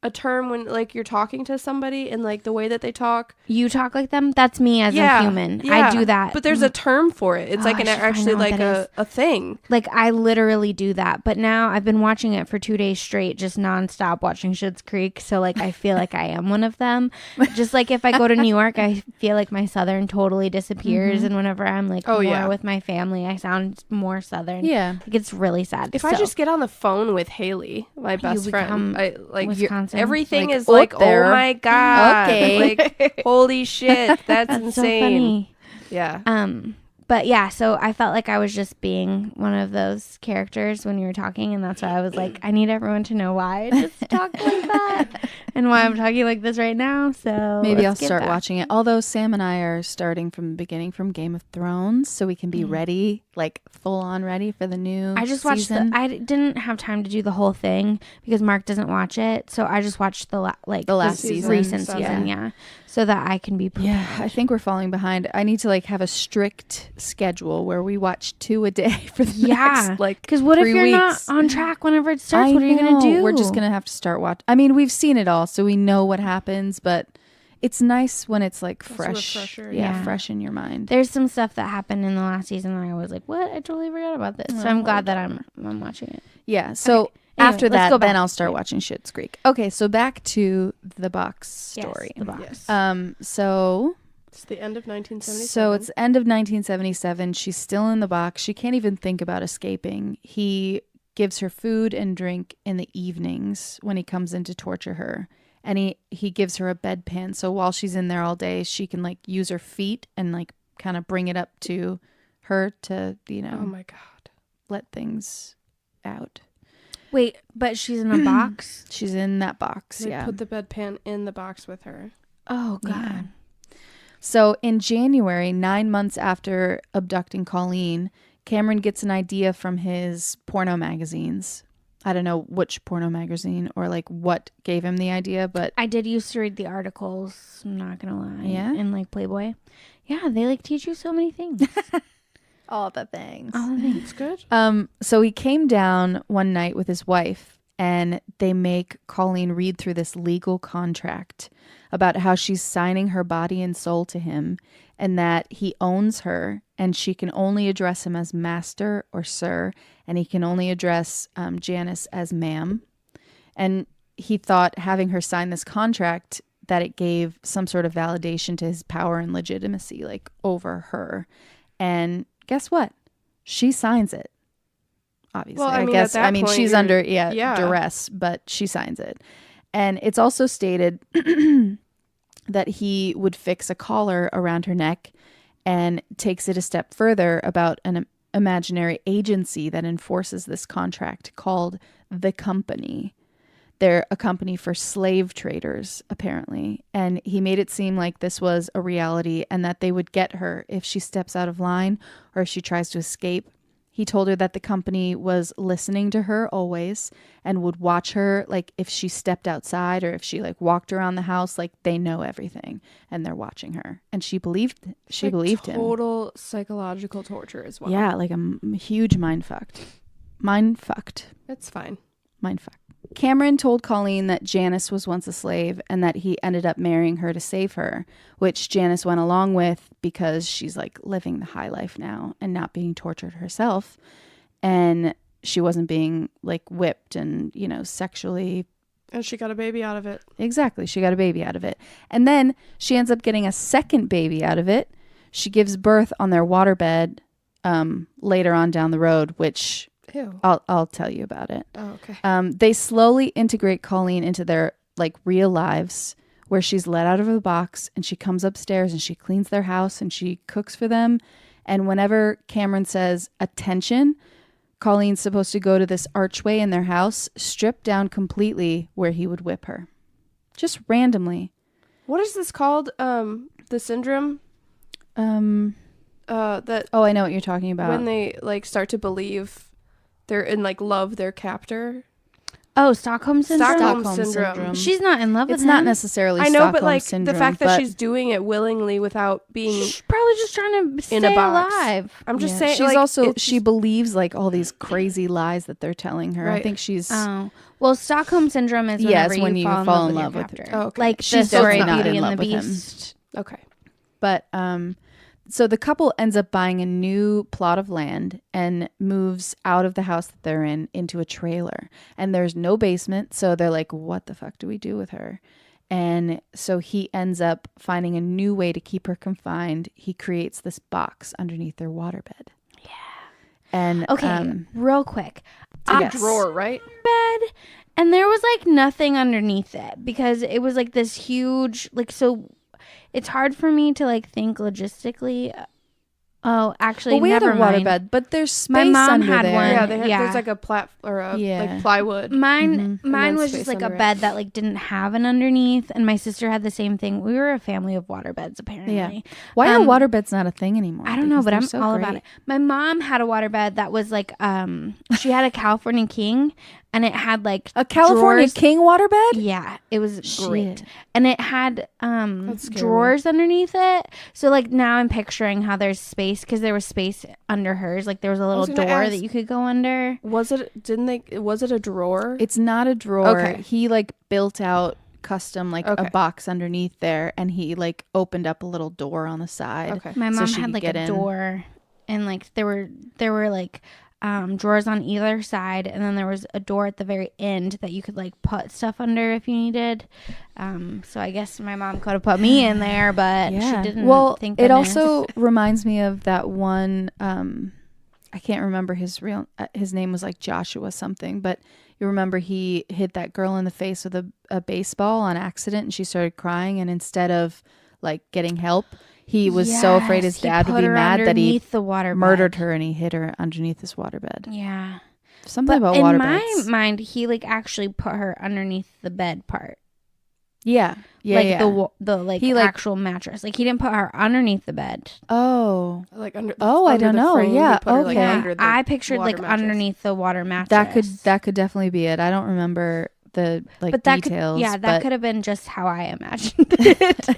[SPEAKER 4] a term when like you're talking to somebody and like the way that they talk.
[SPEAKER 3] You talk like them? That's me as a human. I do that.
[SPEAKER 4] But there's a term for it. It's like actually like a thing.
[SPEAKER 3] Like I literally do that. But now I've been watching it for 2 days straight, just nonstop watching Schitt's Creek. So like I feel like I am one of them. Just like if I go to New York, I feel like my Southern totally disappears. And whenever I'm like more with my family, I sound more Southern.
[SPEAKER 2] Yeah.
[SPEAKER 3] Like it's really sad.
[SPEAKER 4] If I just get on the phone with Haley, my best friend, I like
[SPEAKER 3] Wisconsin.
[SPEAKER 4] everything
[SPEAKER 2] like,
[SPEAKER 4] is like,
[SPEAKER 2] there.
[SPEAKER 4] oh my God.
[SPEAKER 2] Okay.
[SPEAKER 4] Like, holy shit. That's insane.
[SPEAKER 3] So funny.
[SPEAKER 4] Yeah.
[SPEAKER 3] But yeah, so I felt like I was just being one of those characters when you were talking, and that's why I was like, I need everyone to know why I just talk like that and why I'm talking like this right now. So
[SPEAKER 2] maybe I'll start watching it. Although Sam and I are starting from the beginning from Game of Thrones, so we can be ready, like full on ready for the new
[SPEAKER 3] I just
[SPEAKER 2] season.
[SPEAKER 3] watched I didn't have time to do the whole thing because Mark doesn't watch it, so I just watched the
[SPEAKER 2] last season.
[SPEAKER 3] recent season, yeah, so that I can be prepared.
[SPEAKER 2] Yeah, I think we're falling behind. I need to like have a strict schedule where we watch 2 a day for the next like
[SPEAKER 3] because what if
[SPEAKER 2] 3
[SPEAKER 3] you're
[SPEAKER 2] weeks.
[SPEAKER 3] not on track whenever it starts? What are you gonna do?
[SPEAKER 2] We're just gonna have to start watching. I mean, we've seen it all, so we know what happens, but it's nice when it's like fresh. Yeah, fresh in your mind.
[SPEAKER 3] There's some stuff that happened in the last season that I was like, what? I totally forgot about this. So I'm glad that I'm watching it.
[SPEAKER 2] Yeah, so
[SPEAKER 3] Okay. Anyway,
[SPEAKER 2] after
[SPEAKER 3] let's
[SPEAKER 2] that,
[SPEAKER 3] go back.
[SPEAKER 2] then I'll start watching Schitt's Creek. Okay, so back to the box story.
[SPEAKER 3] Yes, the box.
[SPEAKER 4] Yes.
[SPEAKER 2] So
[SPEAKER 4] It's the end of 1977.
[SPEAKER 2] So it's the end of 1977. She's still in the box. She can't even think about escaping. He gives her food and drink in the evenings when he comes in to torture her. And he gives her a bedpan. So while she's in there all day, she can like use her feet and like kind of bring it up to her to, you know,
[SPEAKER 4] Oh my God.
[SPEAKER 2] let things out.
[SPEAKER 3] Wait, but she's in a box?
[SPEAKER 2] She's in that box.
[SPEAKER 4] They
[SPEAKER 2] Yeah.
[SPEAKER 4] put the bedpan in the box with her.
[SPEAKER 3] Oh, God.
[SPEAKER 2] Yeah. So in January, 9 months after abducting Colleen, Cameron gets an idea from his porno magazines. I don't know which porno magazine or like what gave him the idea, but
[SPEAKER 3] I did used to read the articles, I'm not going to lie.
[SPEAKER 2] Yeah?
[SPEAKER 3] In like Playboy. Yeah, they like teach you so many things.
[SPEAKER 2] all the things.
[SPEAKER 3] All the things.
[SPEAKER 4] It's good.
[SPEAKER 2] So he came down one night with his wife and they make Colleen read through this legal contract about how she's signing her body and soul to him and that he owns her and she can only address him as master or sir and he can only address Janice as ma'am. And he thought having her sign this contract that it gave some sort of validation to his power and legitimacy like over her. And guess what? She signs it. Obviously,
[SPEAKER 4] Well, I mean,
[SPEAKER 2] guess.
[SPEAKER 4] at that
[SPEAKER 2] I mean,
[SPEAKER 4] point,
[SPEAKER 2] she's
[SPEAKER 4] you're-
[SPEAKER 2] under
[SPEAKER 4] yeah.
[SPEAKER 2] duress, but she signs it. And it's also stated that he would fix a collar around her neck, and takes it a step further about an imaginary agency that enforces this contract called the Company. They're a company for slave traders, apparently. And he made it seem like this was a reality and that they would get her if she steps out of line or if she tries to escape. He told her that the company was listening to her always and would watch her, like if she stepped outside or if she like walked around the house, like they know everything and they're watching her. And she believed him.
[SPEAKER 4] Total psychological torture as well.
[SPEAKER 2] Yeah, like a huge mind fucked. Mind fucked.
[SPEAKER 4] It's fine.
[SPEAKER 2] Mind fucked. Cameron told Colleen that Janice was once a slave and that he ended up marrying her to save her, which Janice went along with because she's like living the high life now and not being tortured herself. And she wasn't being like whipped and, you know, sexually.
[SPEAKER 4] And she got a baby out of it.
[SPEAKER 2] Exactly. She got a baby out of it. And then she ends up getting a second baby out of it. She gives birth on their waterbed later on down the road, which...
[SPEAKER 4] Ew.
[SPEAKER 2] I'll tell you about it.
[SPEAKER 4] Oh, okay.
[SPEAKER 2] They slowly integrate Colleen into their like real lives where she's let out of the box and she comes upstairs and she cleans their house and she cooks for them. And whenever Cameron says attention, Colleen's supposed to go to this archway in their house, stripped down completely where he would whip her. Just randomly.
[SPEAKER 4] What is this called? The syndrome? That
[SPEAKER 2] Oh, I know what you're talking about.
[SPEAKER 4] when they like start to believe they're in like love their captor.
[SPEAKER 3] Oh, Stockholm syndrome.
[SPEAKER 4] Stockholm syndrome.
[SPEAKER 3] She's not in love with
[SPEAKER 2] It's
[SPEAKER 3] him.
[SPEAKER 2] not necessarily
[SPEAKER 4] I know,
[SPEAKER 2] Stockholm
[SPEAKER 4] but like
[SPEAKER 2] syndrome,
[SPEAKER 4] the fact that
[SPEAKER 2] but
[SPEAKER 4] she's doing it willingly without being.
[SPEAKER 3] She's probably just trying to stay
[SPEAKER 4] In a box.
[SPEAKER 3] alive.
[SPEAKER 4] I'm just
[SPEAKER 2] yeah,
[SPEAKER 4] saying.
[SPEAKER 2] she's
[SPEAKER 4] like,
[SPEAKER 2] also
[SPEAKER 4] it's
[SPEAKER 2] she
[SPEAKER 4] just-
[SPEAKER 2] believes like all these crazy lies that they're telling her. I
[SPEAKER 4] Right.
[SPEAKER 2] think she's
[SPEAKER 3] Oh, well, Stockholm syndrome is
[SPEAKER 2] Yes,
[SPEAKER 3] whenever
[SPEAKER 2] when
[SPEAKER 3] you
[SPEAKER 2] you
[SPEAKER 3] fall in love
[SPEAKER 2] with
[SPEAKER 3] with your
[SPEAKER 2] her.
[SPEAKER 3] captor.
[SPEAKER 4] Oh, okay.
[SPEAKER 3] Like
[SPEAKER 2] She's
[SPEAKER 3] the story
[SPEAKER 2] definitely
[SPEAKER 3] of
[SPEAKER 2] not
[SPEAKER 3] Beauty
[SPEAKER 2] in
[SPEAKER 3] and the
[SPEAKER 2] love with him.
[SPEAKER 3] Beast.
[SPEAKER 4] Okay.
[SPEAKER 2] But so the couple ends up buying a new plot of land and moves out of the house that they're in into a trailer. And there's no basement, so they're like, what the fuck do we do with her? And so he ends up finding a new way to keep her confined. He creates this box underneath their waterbed. Yeah. And
[SPEAKER 3] Okay, real quick.
[SPEAKER 4] It's like
[SPEAKER 2] Yes.
[SPEAKER 4] a drawer, right?
[SPEAKER 3] Bed, and there was like nothing underneath it because it was like this huge, like, so it's hard for me to like think logistically. Oh, actually,
[SPEAKER 2] well, we had a
[SPEAKER 3] never mind.
[SPEAKER 2] waterbed, but there's space
[SPEAKER 3] My mom
[SPEAKER 2] under
[SPEAKER 3] had
[SPEAKER 2] there.
[SPEAKER 3] one.
[SPEAKER 4] Yeah, they had,
[SPEAKER 3] Yeah.
[SPEAKER 4] there's like a
[SPEAKER 2] Yeah.
[SPEAKER 4] like plywood.
[SPEAKER 3] Mine
[SPEAKER 4] then
[SPEAKER 3] was
[SPEAKER 4] space
[SPEAKER 3] just like a
[SPEAKER 4] under it.
[SPEAKER 3] bed that like didn't have an underneath, and my sister had the same thing. We were a family of water beds, apparently.
[SPEAKER 2] Yeah. Why are
[SPEAKER 3] Um,
[SPEAKER 2] waterbeds not a thing anymore?
[SPEAKER 3] I don't know,
[SPEAKER 2] Because
[SPEAKER 3] but
[SPEAKER 2] they're
[SPEAKER 3] I'm
[SPEAKER 2] so
[SPEAKER 3] all
[SPEAKER 2] great.
[SPEAKER 3] about it. My mom had a waterbed that was like she had a California King, and it had like
[SPEAKER 2] A California
[SPEAKER 3] drawers.
[SPEAKER 2] King waterbed?
[SPEAKER 3] Yeah, it was great.
[SPEAKER 2] Shit.
[SPEAKER 3] And it had
[SPEAKER 4] That's scary.
[SPEAKER 3] drawers underneath it. So like now I'm picturing how there's space because there was space under hers. Like there was a little
[SPEAKER 4] was gonna
[SPEAKER 3] door
[SPEAKER 4] ask-
[SPEAKER 3] that you could go under.
[SPEAKER 4] Was it? Was it a drawer?
[SPEAKER 2] It's not a drawer.
[SPEAKER 4] Okay.
[SPEAKER 2] He like built out custom like
[SPEAKER 4] Okay.
[SPEAKER 2] a box underneath there, and he like opened up a little door on the side.
[SPEAKER 4] Okay.
[SPEAKER 3] My
[SPEAKER 2] So
[SPEAKER 3] mom
[SPEAKER 2] she
[SPEAKER 3] had
[SPEAKER 2] could
[SPEAKER 3] like
[SPEAKER 2] get
[SPEAKER 3] a
[SPEAKER 2] in.
[SPEAKER 3] door, and like there were like drawers on either side, and then there was a door at the very end that you could like put stuff under if you needed. So I guess my mom could have put me in there, but she didn't.
[SPEAKER 2] Well,
[SPEAKER 3] thank
[SPEAKER 2] it
[SPEAKER 3] goodness.
[SPEAKER 2] also reminds me of that one. I can't remember his his name was like Joshua something, but you remember he hit that girl in the face with a baseball on accident, and she started crying, and instead of like getting help, he was so afraid his
[SPEAKER 3] Yes, he
[SPEAKER 2] dad would
[SPEAKER 3] put
[SPEAKER 2] be
[SPEAKER 3] her
[SPEAKER 2] mad that he
[SPEAKER 3] underneath the water
[SPEAKER 2] murdered
[SPEAKER 3] bed.
[SPEAKER 2] her, and he hit her underneath his waterbed.
[SPEAKER 3] Yeah.
[SPEAKER 2] Something
[SPEAKER 3] But
[SPEAKER 2] about
[SPEAKER 3] in
[SPEAKER 2] water
[SPEAKER 3] my
[SPEAKER 2] beds.
[SPEAKER 3] mind, he like actually put her underneath the bed part,
[SPEAKER 2] Yeah, yeah,
[SPEAKER 3] like
[SPEAKER 2] yeah.
[SPEAKER 3] the like
[SPEAKER 2] He, like-
[SPEAKER 3] actual mattress. Like he didn't put her underneath the bed.
[SPEAKER 2] Oh,
[SPEAKER 4] Like under.
[SPEAKER 2] Oh, I
[SPEAKER 4] under
[SPEAKER 2] don't
[SPEAKER 4] the
[SPEAKER 2] know.
[SPEAKER 4] frame,
[SPEAKER 2] Yeah,
[SPEAKER 4] you put her, like,
[SPEAKER 2] okay.
[SPEAKER 4] under the
[SPEAKER 3] I pictured
[SPEAKER 4] water
[SPEAKER 3] like
[SPEAKER 4] mattress.
[SPEAKER 3] underneath the water mattress.
[SPEAKER 2] that could definitely be it. I don't remember the like
[SPEAKER 3] but that
[SPEAKER 2] details.
[SPEAKER 3] could, that
[SPEAKER 2] but
[SPEAKER 3] could have been just how I imagined it.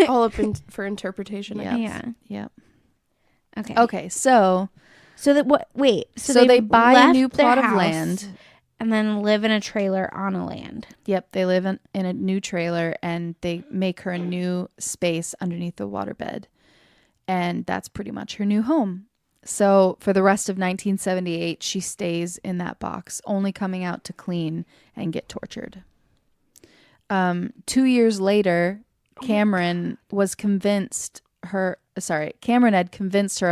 [SPEAKER 4] all up for interpretation. I
[SPEAKER 2] Yeah.
[SPEAKER 4] guess.
[SPEAKER 3] Yeah.
[SPEAKER 2] yeah.
[SPEAKER 3] Okay.
[SPEAKER 2] Okay, so
[SPEAKER 3] So that wait.
[SPEAKER 2] So they buy a
[SPEAKER 3] left
[SPEAKER 2] new
[SPEAKER 3] their
[SPEAKER 2] plot of
[SPEAKER 3] house
[SPEAKER 2] land.
[SPEAKER 3] and then live in a trailer on a land.
[SPEAKER 2] Yep, they live in a new trailer, and they make her a new space underneath the waterbed. And that's pretty much her new home. So for the rest of 1978, she stays in that box, only coming out to clean and get tortured. 2 years later, Cameron had convinced her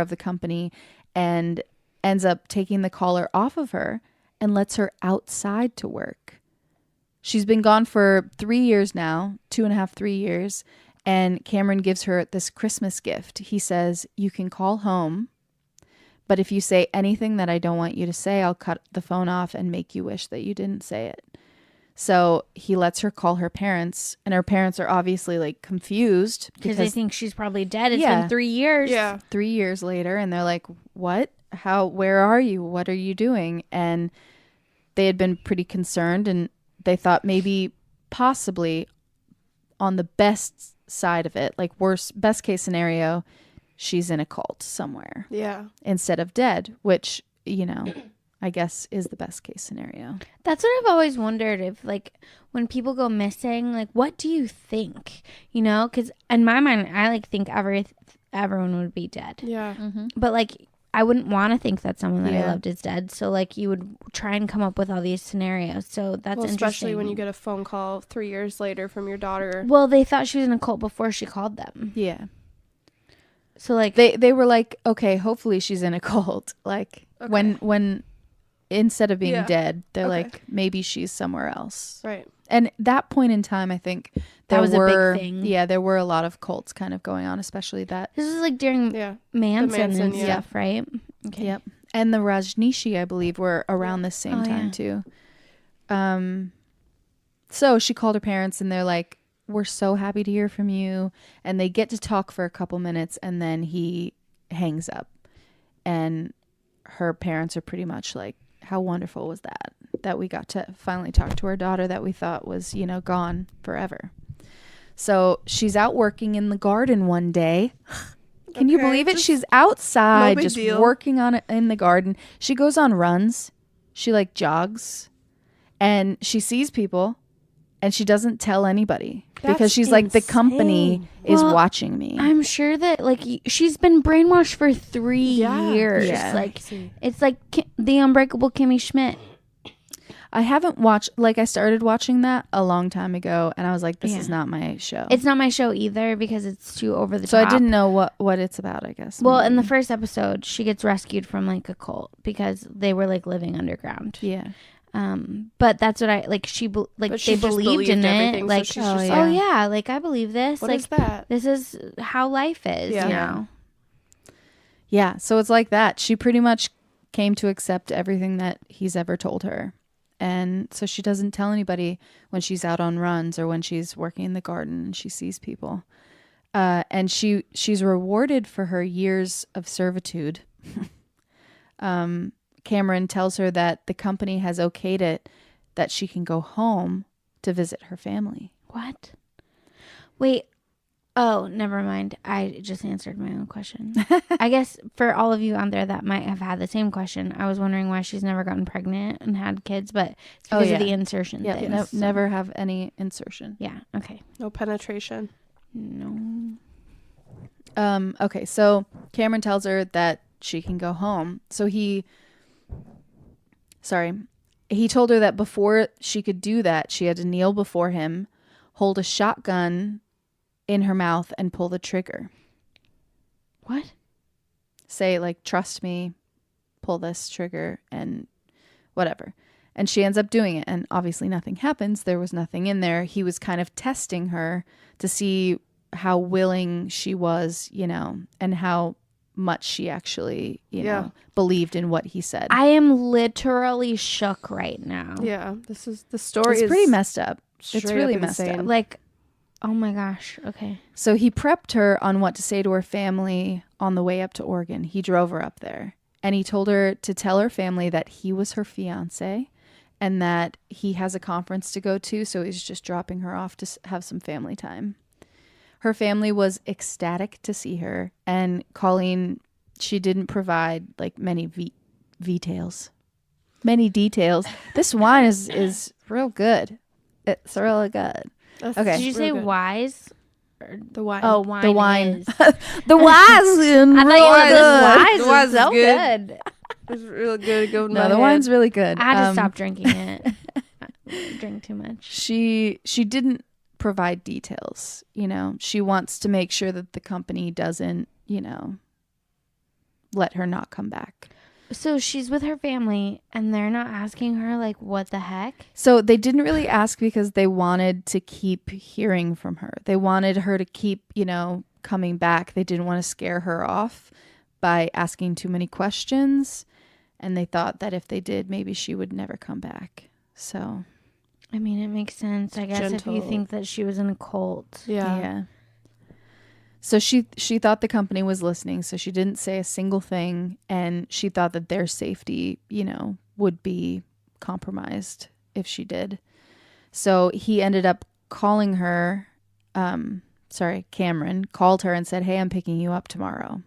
[SPEAKER 2] of the company and ends up taking the collar off of her and lets her outside to work. She's been gone for 3 years now, 2.5, 3 years. And Cameron gives her this Christmas gift. He says, you can call home, but if you say anything that I don't want you to say, I'll cut the phone off and make you wish that you didn't say it. So he lets her call her parents, and her parents are obviously like confused
[SPEAKER 3] Because they think she's probably dead. It's been 3 years.
[SPEAKER 4] Yeah.
[SPEAKER 2] 3 years later, and they're like, what? How, where are you? What are you doing? And they had been pretty concerned, and they thought maybe possibly on the best side of it, like best case scenario, she's in a cult somewhere
[SPEAKER 4] Yeah.
[SPEAKER 2] instead of dead, which, you know, I guess is the best case scenario.
[SPEAKER 3] That's what I've always wondered, if like when people go missing, like what do you think? You know, because in my mind, I like think everyone would be dead,
[SPEAKER 4] Yeah.
[SPEAKER 3] but like I wouldn't want to think that someone that I
[SPEAKER 2] Yeah.
[SPEAKER 3] loved is dead. So like you would try and come up with all these scenarios. So that's
[SPEAKER 4] Well, especially
[SPEAKER 3] interesting.
[SPEAKER 4] when you get a phone call 3 years later from your daughter.
[SPEAKER 3] Well, they thought she was in a cult before she called them.
[SPEAKER 2] Yeah.
[SPEAKER 3] So like
[SPEAKER 2] They were like, okay, hopefully she's in a cult. Like when instead of being
[SPEAKER 4] Yeah.
[SPEAKER 2] dead, they're
[SPEAKER 4] Okay.
[SPEAKER 2] like, maybe she's somewhere else.
[SPEAKER 4] Right.
[SPEAKER 2] And that point in time, I think
[SPEAKER 3] That was a big thing.
[SPEAKER 2] Yeah, there were a lot of cults kind of going on, especially that.
[SPEAKER 3] this was like during
[SPEAKER 4] Yeah.
[SPEAKER 3] Manson
[SPEAKER 4] Manson,
[SPEAKER 3] and
[SPEAKER 4] yeah.
[SPEAKER 3] stuff, right? Okay.
[SPEAKER 2] Yep. And the Rajneeshi, I believe, were around the same
[SPEAKER 3] Oh,
[SPEAKER 2] time
[SPEAKER 3] yeah.
[SPEAKER 2] too. So she called her parents, and they're like, we're so happy to hear from you. And they get to talk for a couple minutes, and then he hangs up. And her parents are pretty much like, how wonderful was that? that we got to finally talk to our daughter that we thought was, gone forever. So she's out working in the garden one day. Can you believe it? She's outside just working on it in the garden. She goes on runs. She like jogs and she sees people and she doesn't tell anybody because she's like, the company is watching me.
[SPEAKER 3] I'm sure that like she's been brainwashed for 3 years.
[SPEAKER 2] Yeah.
[SPEAKER 3] Like it's like the Unbreakable Kimmy Schmidt.
[SPEAKER 2] I haven't watched, like I started watching that a long time ago and I was like, this is not my show.
[SPEAKER 3] It's not my show either because it's too over the top.
[SPEAKER 2] So I didn't know what it's about, I guess.
[SPEAKER 3] Well, in the first episode, she gets rescued from like a cult because they were like living underground.
[SPEAKER 2] Yeah.
[SPEAKER 3] But that's what I like. They believed in it. Like,
[SPEAKER 4] so
[SPEAKER 3] oh yeah, like I believe this.
[SPEAKER 4] What
[SPEAKER 3] like
[SPEAKER 4] is that?
[SPEAKER 3] This is how life is.
[SPEAKER 4] Yeah.
[SPEAKER 3] You know.
[SPEAKER 2] Yeah. So it's like that. She pretty much came to accept everything that he's ever told her. And so she doesn't tell anybody when she's out on runs or when she's working in the garden and she sees people. And she's rewarded for her years of servitude. Cameron tells her that the company has okayed it, that she can go home to visit her family.
[SPEAKER 3] What? Wait. Oh, never mind. I just answered my own question. I guess for all of you out there that might have had the same question, I was wondering why she's never gotten pregnant and had kids, but it's because of the insertion thing.
[SPEAKER 2] Yeah, never have any insertion.
[SPEAKER 3] Yeah, okay.
[SPEAKER 4] No penetration.
[SPEAKER 3] No.
[SPEAKER 2] Okay, so Cameron tells her that she can go home. So he told her that before she could do that, she had to kneel before him, hold a shotgun in her mouth and pull the trigger.
[SPEAKER 3] What?
[SPEAKER 2] Say like, trust me, pull this trigger and whatever. And she ends up doing it. And obviously nothing happens. There was nothing in there. He was kind of testing her to see how willing she was, and how much she actually, believed in what he said.
[SPEAKER 3] I am literally shook right now.
[SPEAKER 4] Yeah. The story
[SPEAKER 2] It's pretty messed up. It's really messed
[SPEAKER 4] insane.
[SPEAKER 2] up.
[SPEAKER 3] Like, oh my gosh. Okay.
[SPEAKER 2] So he prepped her on what to say to her family on the way up to Oregon. He drove her up there and he told her to tell her family that he was her fiance and that he has a conference to go to. So he's just dropping her off to have some family time. Her family was ecstatic to see her. And Colleen, she didn't provide like many details. This wine is real good. It's really good. Okay.
[SPEAKER 3] Did you say wise?
[SPEAKER 4] The wine.
[SPEAKER 3] Oh, wine.
[SPEAKER 2] The wine.
[SPEAKER 3] Is.
[SPEAKER 2] The wine's in
[SPEAKER 3] I thought you said
[SPEAKER 4] The wine
[SPEAKER 3] wise is so
[SPEAKER 4] is
[SPEAKER 3] good.
[SPEAKER 4] It's really good. Go
[SPEAKER 2] No, the wine's really good.
[SPEAKER 3] I had to stop drinking it. I drink too much.
[SPEAKER 2] She didn't provide details. She wants to make sure that the company doesn't, let her not come back.
[SPEAKER 3] So she's with her family and they're not asking her like, what the heck?
[SPEAKER 2] So they didn't really ask because they wanted to keep hearing from her. They wanted her to keep, coming back. They didn't want to scare her off by asking too many questions. And they thought that if they did, maybe she would never come back. So,
[SPEAKER 3] I mean, it makes sense. I guess if you think that she was in a cult.
[SPEAKER 2] Yeah. So she thought the company was listening, so she didn't say a single thing, and she thought that their safety, would be compromised if she did. So he ended up calling her, Cameron called her and said, "Hey, I'm picking you up tomorrow."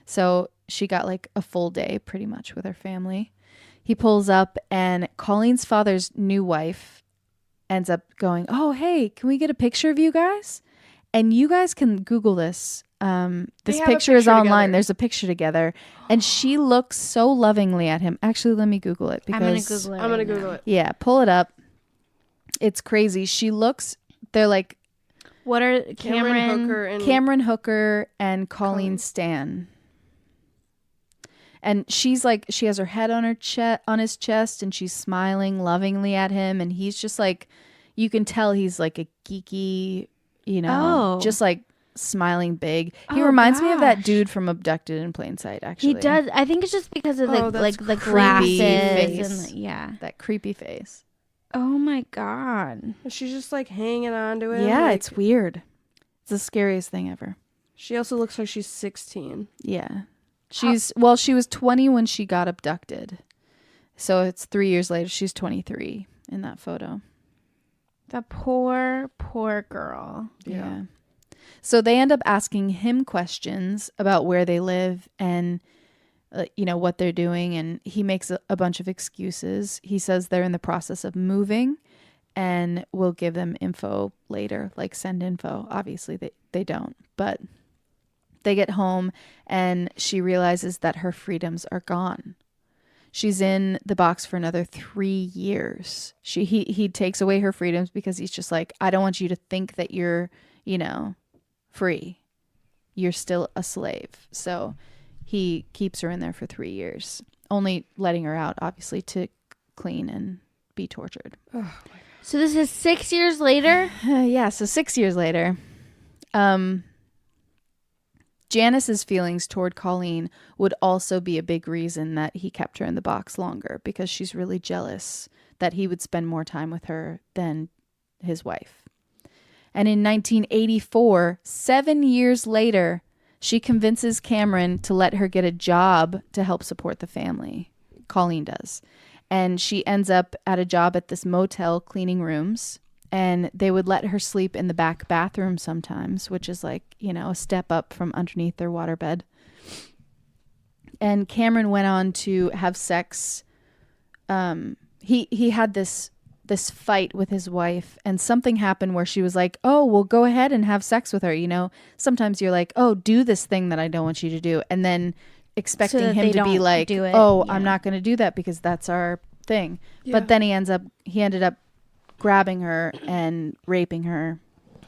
[SPEAKER 2] So she got like a full day pretty much with her family. He pulls up and Colleen's father's new wife ends up going, "Oh, hey, can we get a picture of you guys?" And you guys can Google this. This picture is online.
[SPEAKER 4] Together.
[SPEAKER 2] There's a picture together. And she looks so lovingly at him. Actually, let me Google it. Because
[SPEAKER 3] I'm going to Google it.
[SPEAKER 2] Yeah, pull it up. It's crazy. They're like
[SPEAKER 3] What are
[SPEAKER 2] Cameron Hooker and Colleen Stan. And she's like, she has her head on his chest and she's smiling lovingly at him. And he's just like, you can tell he's like a geeky, just like smiling big. He reminds me of that dude from Abducted in Plain Sight, actually.
[SPEAKER 3] He does. I think it's just because of the
[SPEAKER 2] creepy
[SPEAKER 3] glasses
[SPEAKER 2] face. That creepy face.
[SPEAKER 3] Oh my God.
[SPEAKER 4] She's just like hanging on to it.
[SPEAKER 2] Yeah,
[SPEAKER 4] like,
[SPEAKER 2] it's weird. It's the scariest thing ever.
[SPEAKER 4] She also looks like she's 16.
[SPEAKER 2] Yeah. She was 20 when she got abducted. So it's 3 years later. She's 23 in that photo.
[SPEAKER 3] The poor, poor girl.
[SPEAKER 2] Yeah. So they end up asking him questions about where they live and, what they're doing. And he makes a bunch of excuses. He says they're in the process of moving and will give them info later, like send info. Obviously, they don't. But they get home and she realizes that her freedoms are gone. She's in the box for another 3 years. He takes away her freedoms because he's just like, I don't want you to think that you're, free. You're still a slave. So he keeps her in there for 3 years, only letting her out, obviously, to clean and be tortured.
[SPEAKER 4] Oh, my God.
[SPEAKER 3] So this is 6 years later?
[SPEAKER 2] Yeah, so 6 years later. Janice's feelings toward Colleen would also be a big reason that he kept her in the box longer, because she's really jealous that he would spend more time with her than his wife. And in 1984, 7 years later, she convinces Cameron to let her get a job to help support the family. Colleen does. And she ends up at a job at this motel cleaning rooms. And they would let her sleep in the back bathroom sometimes, which is like, a step up from underneath their waterbed. And Cameron went on to have sex. He had this fight with his wife, and something happened where she was like, oh, well, go ahead and have sex with her. Sometimes you're like, oh, do this thing that I don't want you to do. And then expecting him to be like, oh, I'm not going to do that because that's our thing. Yeah. But then he ended up grabbing her and raping her.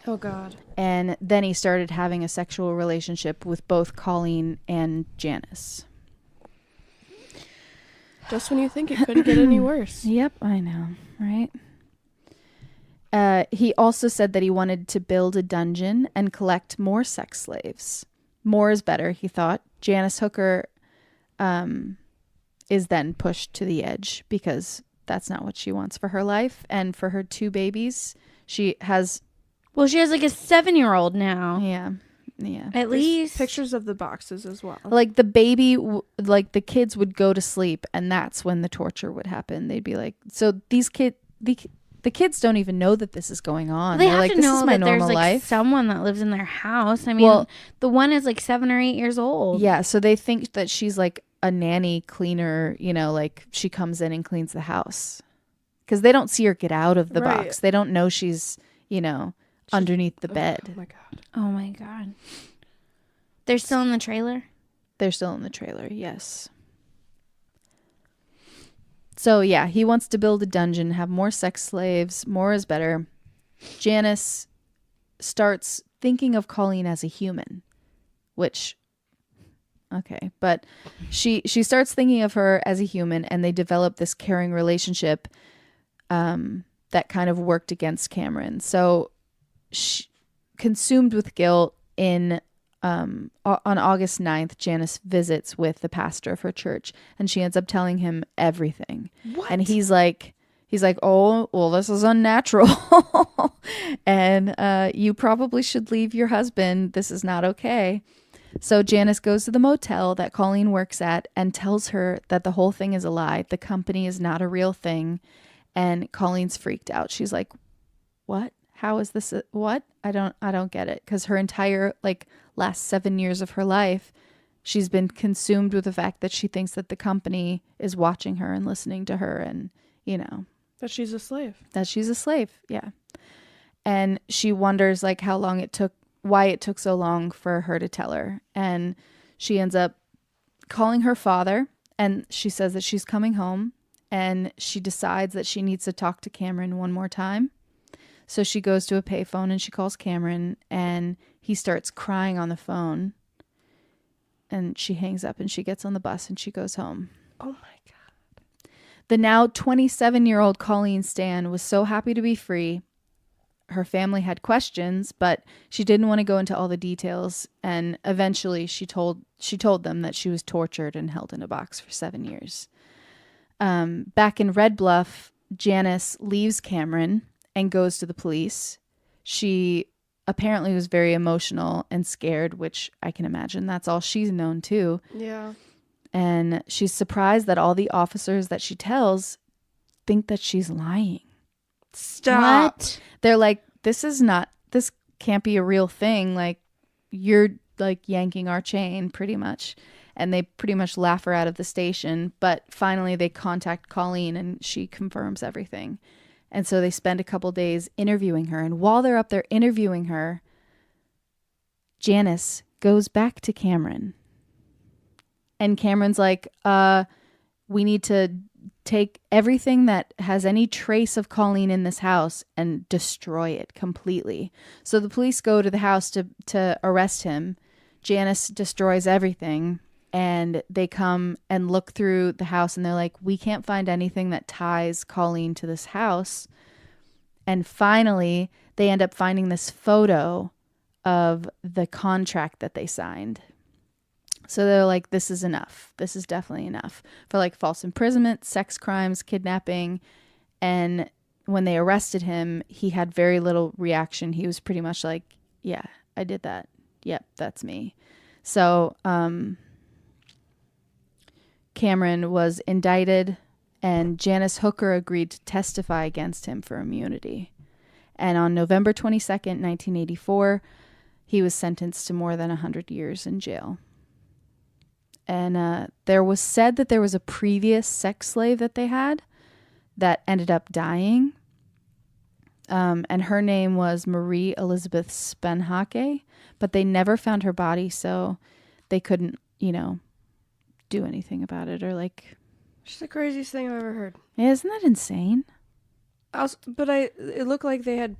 [SPEAKER 4] Oh, God.
[SPEAKER 2] And then he started having a sexual relationship with both Colleen and Janice.
[SPEAKER 4] Just when you think it couldn't get any worse.
[SPEAKER 2] Yep, I know, right? He also said that he wanted to build a dungeon and collect more sex slaves. More is better, he thought. Janice Hooker is then pushed to the edge because that's not what she wants for her life. And for her 2 babies, she has
[SPEAKER 3] like a 7-year-old now.
[SPEAKER 2] Yeah.
[SPEAKER 3] At least.
[SPEAKER 4] Pictures of the boxes as well.
[SPEAKER 2] Like the baby, like the kids would go to sleep, and that's when the torture would happen. They'd be like, so these the kids don't even know that this is going on.
[SPEAKER 3] They
[SPEAKER 2] They're
[SPEAKER 3] have
[SPEAKER 2] like,
[SPEAKER 3] to
[SPEAKER 2] this
[SPEAKER 3] know
[SPEAKER 2] is my
[SPEAKER 3] that there's
[SPEAKER 2] normal
[SPEAKER 3] like
[SPEAKER 2] life.
[SPEAKER 3] someone that lives in their house. I mean, the one is like 7 or 8 years old.
[SPEAKER 2] Yeah, so they think that she's like a nanny cleaner, like she comes in and cleans the house. Because they don't see her get out of the box. They don't know she's, underneath the bed.
[SPEAKER 4] Oh, my God.
[SPEAKER 3] Oh, my God. They're still in the trailer?
[SPEAKER 2] They're still in the trailer, yes. So, yeah, he wants to build a dungeon, have more sex slaves. More is better. Janice starts thinking of Colleen as a human, which... Okay, but she starts thinking of her as a human, and they develop this caring relationship that kind of worked against Cameron. So, consumed with guilt, on August 9th, Janice visits with the pastor of her church, and she ends up telling him everything.
[SPEAKER 4] What?
[SPEAKER 2] And he's like, oh, well, this is unnatural, and you probably should leave your husband. This is not okay. So Janice goes to the motel that Colleen works at and tells her that the whole thing is a lie. The company is not a real thing. And Colleen's freaked out. She's like, what? How is this? What? I don't get it. Because her entire last 7 years of her life, she's been consumed with the fact that she thinks that the company is watching her and listening to her and,
[SPEAKER 4] that she's a slave.
[SPEAKER 2] Yeah. And she wonders how long it took, why it took so long for her to tell her. And she ends up calling her father, and she says that she's coming home, and she decides that she needs to talk to Cameron one more time. So she goes to a payphone and she calls Cameron, and he starts crying on the phone, and she hangs up and she gets on the bus and she goes home.
[SPEAKER 4] Oh my God.
[SPEAKER 2] The now 27-year-old Colleen Stan was so happy to be free. Her family had questions, but she didn't want to go into all the details. And eventually she told them that she was tortured and held in a box for 7 years. Back in Red Bluff, Janice leaves Cameron and goes to the police. She apparently was very emotional and scared, which I can imagine. That's all she's known too.
[SPEAKER 4] Yeah.
[SPEAKER 2] And she's surprised that all the officers that she tells think that she's lying.
[SPEAKER 4] Stop.
[SPEAKER 3] What?
[SPEAKER 2] They're like, this can't be a real thing. Like, you're like yanking our chain pretty much. And they pretty much laugh her out of the station. But finally they contact Colleen and she confirms everything. And so they spend a couple days interviewing her. And while they're up there interviewing her, Janice goes back to Cameron. And Cameron's like, we need to take everything that has any trace of Colleen in this house and destroy it completely. So the police go to the house to arrest him. Janice destroys everything. And they come and look through the house and they're like, we can't find anything that ties Colleen to this house. And finally, they end up finding this photo of the contract that they signed. So they're like, this is enough. This is definitely enough for like false imprisonment, sex crimes, kidnapping. And when they arrested him, he had very little reaction. He was pretty much like, yeah, I did that. Yep, that's me. So, Cameron was indicted and Janice Hooker agreed to testify against him for immunity. And on November 22nd, 1984, he was sentenced to more than 100 years in jail. And there was said that there was a previous sex slave that they had that ended up dying. And her name was Marie Elizabeth Spenhake, but they never found her body, so they couldn't, do anything about it or like.
[SPEAKER 4] It's the craziest thing I've ever heard.
[SPEAKER 2] Yeah, isn't that insane?
[SPEAKER 4] It looked like they had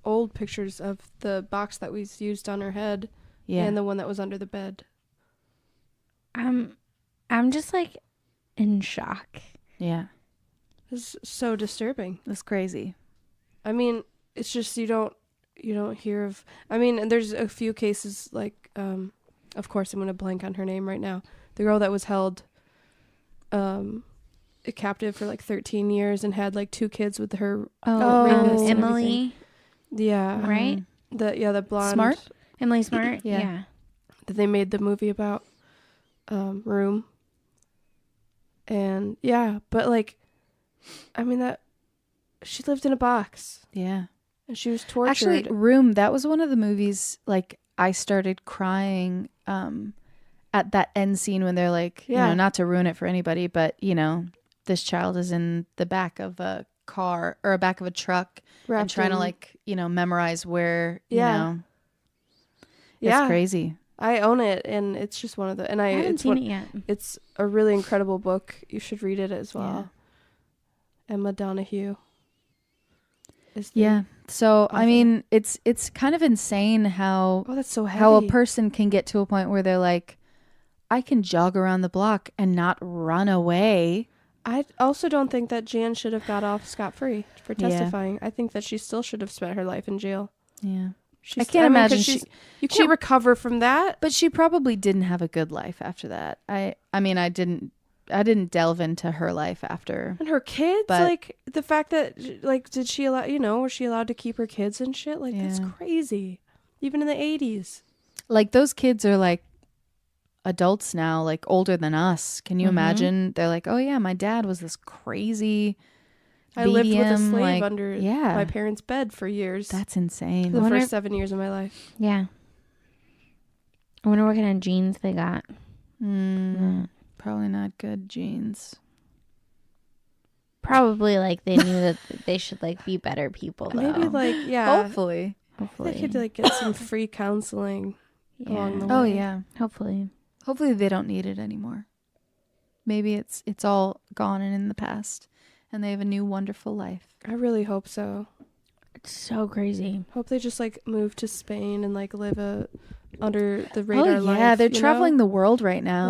[SPEAKER 4] old pictures of the box that was used on her head, and the one that was under the bed.
[SPEAKER 3] I'm just like in shock.
[SPEAKER 2] Yeah,
[SPEAKER 4] It's so disturbing.
[SPEAKER 2] that's crazy.
[SPEAKER 4] I mean, it's just you don't hear of. I mean, and there's a few cases like, of course, I'm gonna blank on her name right now. The girl that was held, captive for like 13 years and had like 2 kids with her. Rapist and
[SPEAKER 3] Emily.
[SPEAKER 4] Yeah.
[SPEAKER 3] Right?
[SPEAKER 4] The blonde.
[SPEAKER 2] Smart?
[SPEAKER 3] Emily Smart.
[SPEAKER 2] Yeah.
[SPEAKER 3] Yeah.
[SPEAKER 4] That they made the movie about, Room. And yeah, but like, I mean that she lived in a box.
[SPEAKER 2] Yeah.
[SPEAKER 4] And she was tortured.
[SPEAKER 2] Actually, Room, that was one of the movies, like, I started crying at that end scene when they're like, not to ruin it for anybody, but, this child is in the back of a car or back of a truck and trying to, like, memorize where, it's crazy.
[SPEAKER 4] I own it, and it's just one of the... And
[SPEAKER 3] I haven't seen it yet.
[SPEAKER 4] It's a really incredible book. You should read it as well. Yeah. Emma Donoghue.
[SPEAKER 2] Yeah. So, author. I mean, it's kind of insane how...
[SPEAKER 4] Oh, that's so heavy.
[SPEAKER 2] How a person can get to a point where they're like, I can jog around the block and not run away.
[SPEAKER 4] I also don't think that Jan should have got off scot-free for testifying. I think that she still should have spent her life in jail.
[SPEAKER 2] Yeah. I can't imagine
[SPEAKER 4] you can't recover from that.
[SPEAKER 2] But she probably didn't have a good life after that. I mean, I didn't delve into her life after.
[SPEAKER 4] And her kids, like the fact that, like, did she allow? Was she allowed to keep her kids and shit? Like, that's crazy. Even in the 80s.
[SPEAKER 2] Like, those kids are like adults now, like older than us. Can you imagine? They're like, oh yeah, my dad was this crazy.
[SPEAKER 4] I lived with a slave under my parents' bed for years.
[SPEAKER 2] That's insane.
[SPEAKER 4] The first 7 years of my life.
[SPEAKER 3] Yeah. I wonder what kind of genes they got.
[SPEAKER 2] Probably not good genes.
[SPEAKER 3] Probably like they knew that they should like be better people though.
[SPEAKER 4] Maybe like,
[SPEAKER 2] Hopefully.
[SPEAKER 4] They could like get some free counseling along the way.
[SPEAKER 2] Oh yeah.
[SPEAKER 3] Hopefully
[SPEAKER 2] they don't need it anymore. Maybe it's all gone and in the past. And they have a new wonderful life.
[SPEAKER 4] I really hope so.
[SPEAKER 3] It's so crazy.
[SPEAKER 4] Hope they just like move to Spain and like live a under the radar life.
[SPEAKER 2] Yeah, they're traveling the world right now.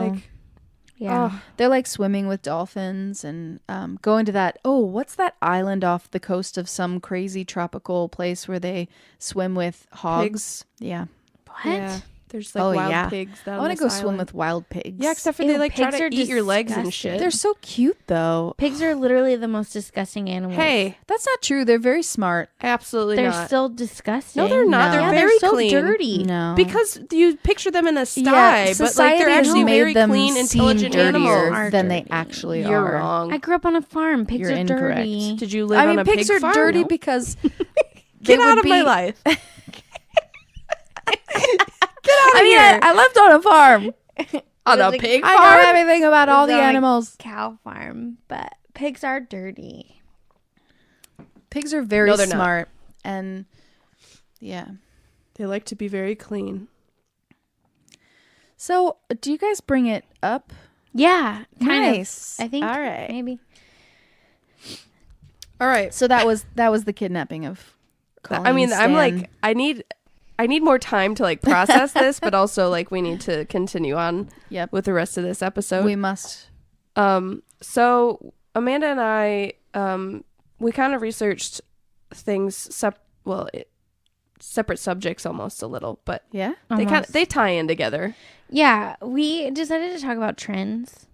[SPEAKER 3] Like,
[SPEAKER 2] they're like swimming with dolphins and going to that. Oh, what's that island off the coast of some crazy tropical place where they swim with hogs?
[SPEAKER 4] Pigs.
[SPEAKER 3] What?
[SPEAKER 4] Yeah. There's like wild pigs.
[SPEAKER 2] I want to go swim with wild pigs.
[SPEAKER 4] Yeah, except for they like try to eat your legs and shit.
[SPEAKER 2] They're so cute though.
[SPEAKER 3] Pigs are literally the most disgusting animals.
[SPEAKER 4] Hey,
[SPEAKER 2] that's not true. They're very smart.
[SPEAKER 4] Absolutely
[SPEAKER 3] they're
[SPEAKER 4] not.
[SPEAKER 3] They're still disgusting.
[SPEAKER 4] No, they're not.
[SPEAKER 2] No.
[SPEAKER 4] They're very
[SPEAKER 3] so
[SPEAKER 4] clean.
[SPEAKER 3] dirty.
[SPEAKER 2] No,
[SPEAKER 4] because you picture them in a sty, but like they're actually very clean, intelligent animals
[SPEAKER 2] than they actually are.
[SPEAKER 4] You're wrong.
[SPEAKER 3] I grew up on a farm. Pigs are
[SPEAKER 2] incorrect.
[SPEAKER 3] dirty.
[SPEAKER 4] Did you live on a pig farm?
[SPEAKER 2] Pigs are dirty because
[SPEAKER 4] get out of my life. Get out of here.
[SPEAKER 2] I lived on a farm.
[SPEAKER 4] On a pig farm?
[SPEAKER 2] I know everything about all the animals.
[SPEAKER 3] Cow farm, but pigs are dirty.
[SPEAKER 2] Pigs are very smart. And yeah.
[SPEAKER 4] They like to be very clean.
[SPEAKER 2] So, do you guys bring it up?
[SPEAKER 3] Yeah.
[SPEAKER 2] Nice.
[SPEAKER 3] Of, I think.
[SPEAKER 2] All right.
[SPEAKER 3] Maybe.
[SPEAKER 4] All right.
[SPEAKER 2] So that was the kidnapping of Colleen Stan.
[SPEAKER 4] I'm like, I need more time to like process this, but also like we need to continue on with the rest of this episode.
[SPEAKER 2] We must.
[SPEAKER 4] So Amanda and I, we kind of researched things, separate subjects almost a little, but
[SPEAKER 2] yeah,
[SPEAKER 4] they tie in together.
[SPEAKER 3] Yeah, we decided to talk about trends.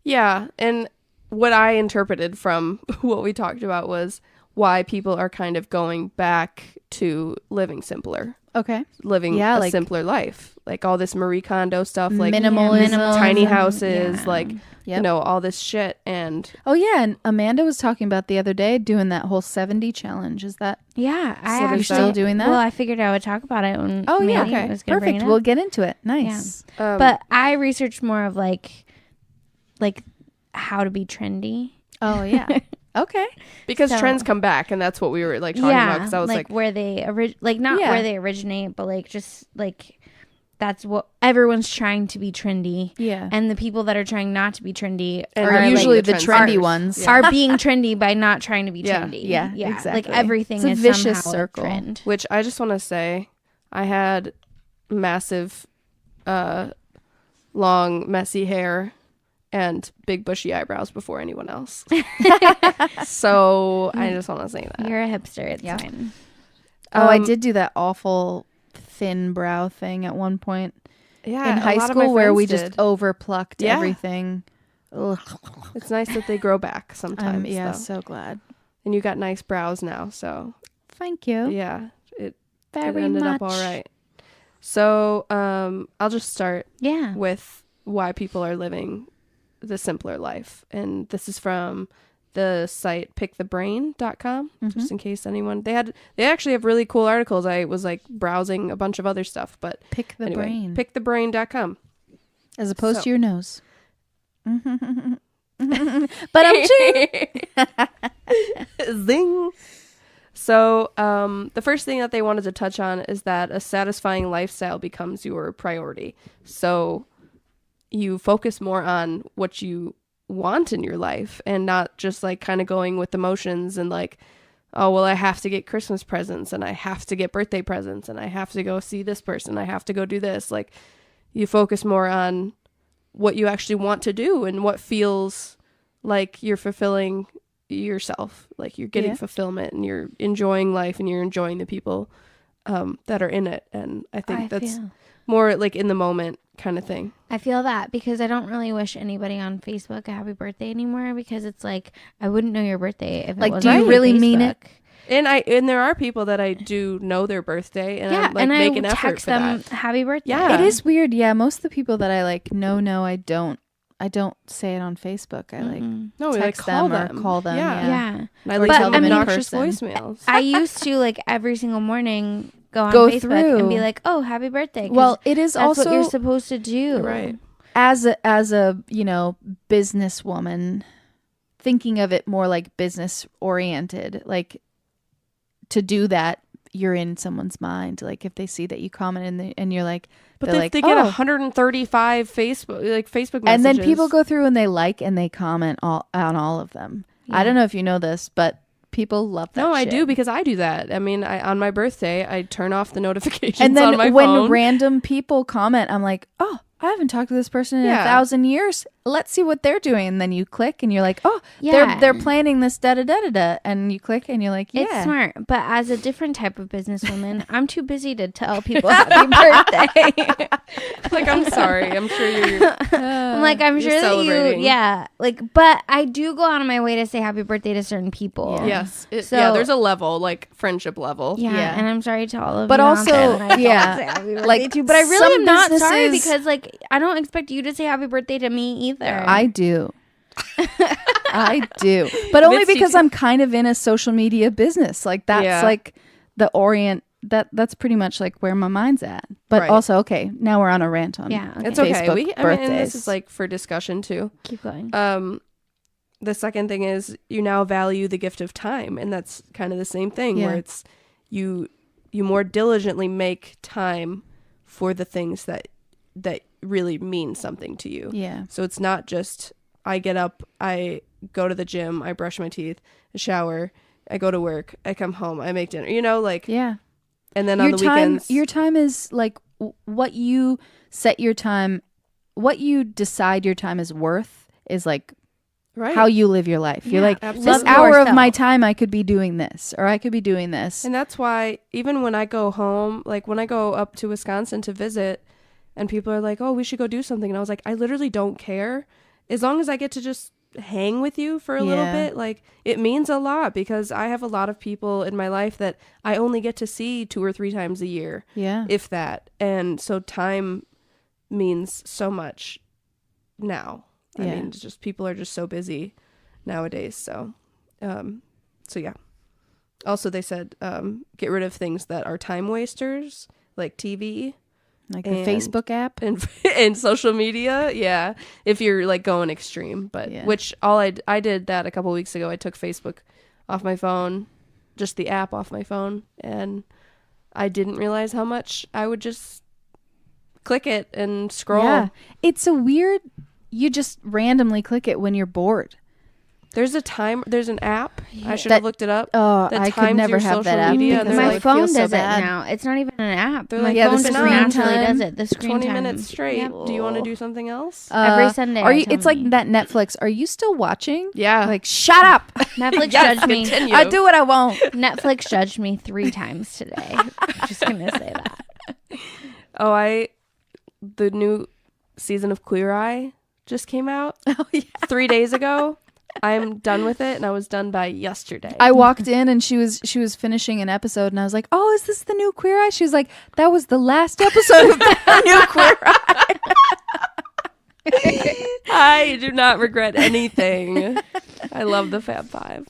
[SPEAKER 4] Yeah, and what I interpreted from what we talked about was why people are kind of going back to living simpler.
[SPEAKER 2] Okay.
[SPEAKER 4] Living a simpler life. Like all this Marie Kondo stuff, like
[SPEAKER 2] minimalism,
[SPEAKER 4] tiny houses, you know, all this shit. And
[SPEAKER 2] and Amanda was talking about the other day doing that whole 70 challenge. Is that?
[SPEAKER 3] Yeah,
[SPEAKER 2] you're still doing that?
[SPEAKER 3] Well, I figured I would talk about it when Mandy was going to bring it up.
[SPEAKER 2] We'll get into it. Nice.
[SPEAKER 3] Yeah. But I researched more of like how to be trendy.
[SPEAKER 2] Oh yeah. Okay.
[SPEAKER 4] Because trends come back, and that's what we were like talking about. Because I was like
[SPEAKER 3] where they where they originate, but like just like that's what everyone's trying to be trendy.
[SPEAKER 2] Yeah.
[SPEAKER 3] And the people that are trying not to be trendy
[SPEAKER 2] are usually the trendy ones.
[SPEAKER 3] Are being trendy by not trying to be trendy.
[SPEAKER 2] Yeah, exactly.
[SPEAKER 3] Like everything is
[SPEAKER 2] a vicious
[SPEAKER 3] somehow
[SPEAKER 2] circle.
[SPEAKER 3] A trend.
[SPEAKER 4] Which I just want to say, I had massive, long, messy hair and big bushy eyebrows before anyone else. So I just want to say that.
[SPEAKER 3] You're a hipster. It's fine.
[SPEAKER 2] I did do that awful thin brow thing at one point.
[SPEAKER 4] Yeah,
[SPEAKER 2] in high school where we just overplucked everything. Ugh.
[SPEAKER 4] It's nice that they grow back sometimes.
[SPEAKER 2] Yeah, so glad.
[SPEAKER 4] And you got nice brows now, so
[SPEAKER 2] thank you.
[SPEAKER 4] Yeah, it
[SPEAKER 2] very
[SPEAKER 4] ended
[SPEAKER 2] much.
[SPEAKER 4] up all right. So I'll just start with why people are living the simpler life, and this is from the site pickthebrain.com, just in case anyone they actually have really cool articles. I was like browsing a bunch of other stuff, but
[SPEAKER 2] brain
[SPEAKER 4] pickthebrain.com
[SPEAKER 2] as opposed to your nose. But I'm
[SPEAKER 4] zing. So the first thing that they wanted to touch on is that a satisfying lifestyle becomes your priority. So you focus more on what you want in your life and not just like kind of going with emotions and like, oh, well, I have to get Christmas presents and I have to get birthday presents and I have to go see this person. I have to go do this. Like you focus more on what you actually want to do and what feels like you're fulfilling yourself. Like you're getting fulfillment and you're enjoying life and you're enjoying the people that are in it. And I think that's more like in the moment kind of thing.
[SPEAKER 3] I feel that because I don't really wish anybody on Facebook a happy birthday anymore because it's like I wouldn't know your birthday if it was
[SPEAKER 2] do you really mean it?
[SPEAKER 4] And there are people that I do know their birthday and I like make an effort
[SPEAKER 3] text
[SPEAKER 4] for
[SPEAKER 3] them
[SPEAKER 4] that.
[SPEAKER 3] happy birthday.
[SPEAKER 2] Yeah, it is weird. Yeah, most of the people that I like no, I don't say it on Facebook. I like text them or call them.
[SPEAKER 3] Yeah.
[SPEAKER 4] And I like tell them obnoxious voicemails.
[SPEAKER 3] I used to like every single morning go on Facebook and be like, "Oh, happy birthday."
[SPEAKER 2] Well, it is
[SPEAKER 3] that's
[SPEAKER 2] also
[SPEAKER 3] what you're supposed to do.
[SPEAKER 4] Right.
[SPEAKER 2] As a businesswoman, thinking of it more like business oriented, like to do that, you're in someone's mind. Like if they see that you comment and you're like,
[SPEAKER 4] but they get 135 Facebook messages,
[SPEAKER 2] and then people go through and they like and they comment on all of them. Yeah. I don't know if you know this, but people love that.
[SPEAKER 4] No,
[SPEAKER 2] shit.
[SPEAKER 4] I do because I do that. I mean, on my birthday, I turn off the notifications
[SPEAKER 2] and then
[SPEAKER 4] on my
[SPEAKER 2] when
[SPEAKER 4] phone.
[SPEAKER 2] Random people comment, I'm like, oh, I haven't talked to this person in
[SPEAKER 4] Yeah.
[SPEAKER 2] 1,000 years. Let's see what they're doing. And then you click and you're like, oh,
[SPEAKER 3] Yeah.
[SPEAKER 2] they're planning this da-da-da-da-da. And you click and you're like, yeah.
[SPEAKER 3] It's smart, but as a different type of businesswoman, I'm too busy to tell people happy birthday.
[SPEAKER 4] Like, I'm sorry. I'm sure you're.
[SPEAKER 3] I'm like, I'm
[SPEAKER 4] You're
[SPEAKER 3] sure that
[SPEAKER 4] celebrating.
[SPEAKER 3] like, but I do go out of my way to say happy birthday to certain people.
[SPEAKER 4] Yes.
[SPEAKER 3] So-
[SPEAKER 4] there's a level, like friendship level.
[SPEAKER 3] Yeah,
[SPEAKER 2] Yeah.
[SPEAKER 3] and I'm sorry to all of
[SPEAKER 2] But
[SPEAKER 3] you.
[SPEAKER 2] also,
[SPEAKER 3] out there that I don't
[SPEAKER 2] yeah,
[SPEAKER 3] say happy birthday
[SPEAKER 2] like,
[SPEAKER 3] to, but I really
[SPEAKER 2] some
[SPEAKER 3] am not sorry
[SPEAKER 2] businesses-
[SPEAKER 3] because like I don't expect you to say happy birthday to me either.
[SPEAKER 2] I do. I do. But only
[SPEAKER 4] Mitzi
[SPEAKER 2] because
[SPEAKER 4] too.
[SPEAKER 2] I'm kind of in a social media business. Like that's
[SPEAKER 4] Yeah.
[SPEAKER 2] like the that's pretty much like where my mind's at. But
[SPEAKER 4] Right.
[SPEAKER 2] also, okay, now we're on a rant on
[SPEAKER 3] Yeah, okay.
[SPEAKER 4] It's okay.
[SPEAKER 2] Facebook
[SPEAKER 4] I mean, and
[SPEAKER 2] birthdays.
[SPEAKER 4] this is like for discussion too.
[SPEAKER 3] keep going.
[SPEAKER 4] The second thing is you now value the gift of time, and that's kind of the same thing where
[SPEAKER 2] Yeah.
[SPEAKER 4] it's you more diligently make time for the things that really mean something to you.
[SPEAKER 2] Yeah.
[SPEAKER 4] So it's not just I get up, I go to the gym, I brush my teeth, I shower, I go to work, I come home, I make dinner. You know, like
[SPEAKER 2] Yeah.
[SPEAKER 4] and then on the weekends
[SPEAKER 2] Your time is like what you set your time, what you decide your time is worth is like
[SPEAKER 4] right.
[SPEAKER 2] how you live your life. You're
[SPEAKER 3] Yeah,
[SPEAKER 2] like,
[SPEAKER 4] absolutely.
[SPEAKER 2] this
[SPEAKER 3] Love
[SPEAKER 2] hour of my
[SPEAKER 3] yourself.
[SPEAKER 2] time, I could be doing this, or I could be doing this.
[SPEAKER 4] And that's why even when I go home, like when I go up to Wisconsin to visit and people are like, oh, we should go do something. And I was like, I literally don't care. As long as I get to just hang with you for a little
[SPEAKER 2] Yeah.
[SPEAKER 4] bit, like it means a lot because I have a lot of people in my life that I only get to see 2 or 3 times a year,
[SPEAKER 2] Yeah.
[SPEAKER 4] if that. And so time means so much now. I
[SPEAKER 2] Yeah.
[SPEAKER 4] mean, it's just people are just so busy nowadays. So yeah. Also, they said get rid of things that are time wasters, like TV
[SPEAKER 2] Like the
[SPEAKER 4] and-
[SPEAKER 2] Facebook app.
[SPEAKER 4] and social media. Yeah, if you're like going extreme, but
[SPEAKER 2] Yeah.
[SPEAKER 4] which I did that a couple weeks ago. I took Facebook off my phone, just the app off my phone, and I didn't realize how much I would just click it and scroll.
[SPEAKER 2] Yeah. It's a weird, you just randomly click it when you're bored.
[SPEAKER 4] There's an app. I should
[SPEAKER 2] That-
[SPEAKER 4] have looked it up.
[SPEAKER 2] Oh,
[SPEAKER 4] that
[SPEAKER 2] I could
[SPEAKER 4] times
[SPEAKER 2] never
[SPEAKER 4] your
[SPEAKER 2] have that
[SPEAKER 4] social
[SPEAKER 2] app
[SPEAKER 4] media,
[SPEAKER 2] because
[SPEAKER 4] and
[SPEAKER 2] I
[SPEAKER 4] they're
[SPEAKER 3] My
[SPEAKER 2] would
[SPEAKER 3] phone
[SPEAKER 2] feel so
[SPEAKER 3] does it
[SPEAKER 2] bad.
[SPEAKER 3] now. It's not even an app.
[SPEAKER 4] They're
[SPEAKER 3] My
[SPEAKER 4] like,
[SPEAKER 2] yeah, the
[SPEAKER 3] phone just
[SPEAKER 2] screen
[SPEAKER 3] naturally
[SPEAKER 2] time.
[SPEAKER 3] does it. The screen
[SPEAKER 4] 20
[SPEAKER 3] time.
[SPEAKER 4] minutes straight.
[SPEAKER 3] Yep.
[SPEAKER 4] Do you want to do something else?
[SPEAKER 3] Every Sunday
[SPEAKER 2] Are
[SPEAKER 3] I
[SPEAKER 2] you?
[SPEAKER 3] tell
[SPEAKER 2] It's like
[SPEAKER 3] me.
[SPEAKER 2] that Netflix. Are you still watching?
[SPEAKER 4] Yeah.
[SPEAKER 2] Like, shut up.
[SPEAKER 3] Netflix
[SPEAKER 4] Yes,
[SPEAKER 3] judged me.
[SPEAKER 4] continue.
[SPEAKER 2] I do what I want.
[SPEAKER 3] Netflix judged me 3 times today. I'm just gonna say that.
[SPEAKER 4] Oh, the new season of Queer Eye just came out
[SPEAKER 2] Oh yeah.
[SPEAKER 4] 3 days ago. I'm done with it, and I was done by yesterday.
[SPEAKER 2] I walked in and she was finishing an episode, and I was like, "Oh, is this the new Queer Eye?" She was like, "That was the last episode of the new Queer Eye."
[SPEAKER 4] I do not regret anything. I love the Fab Five.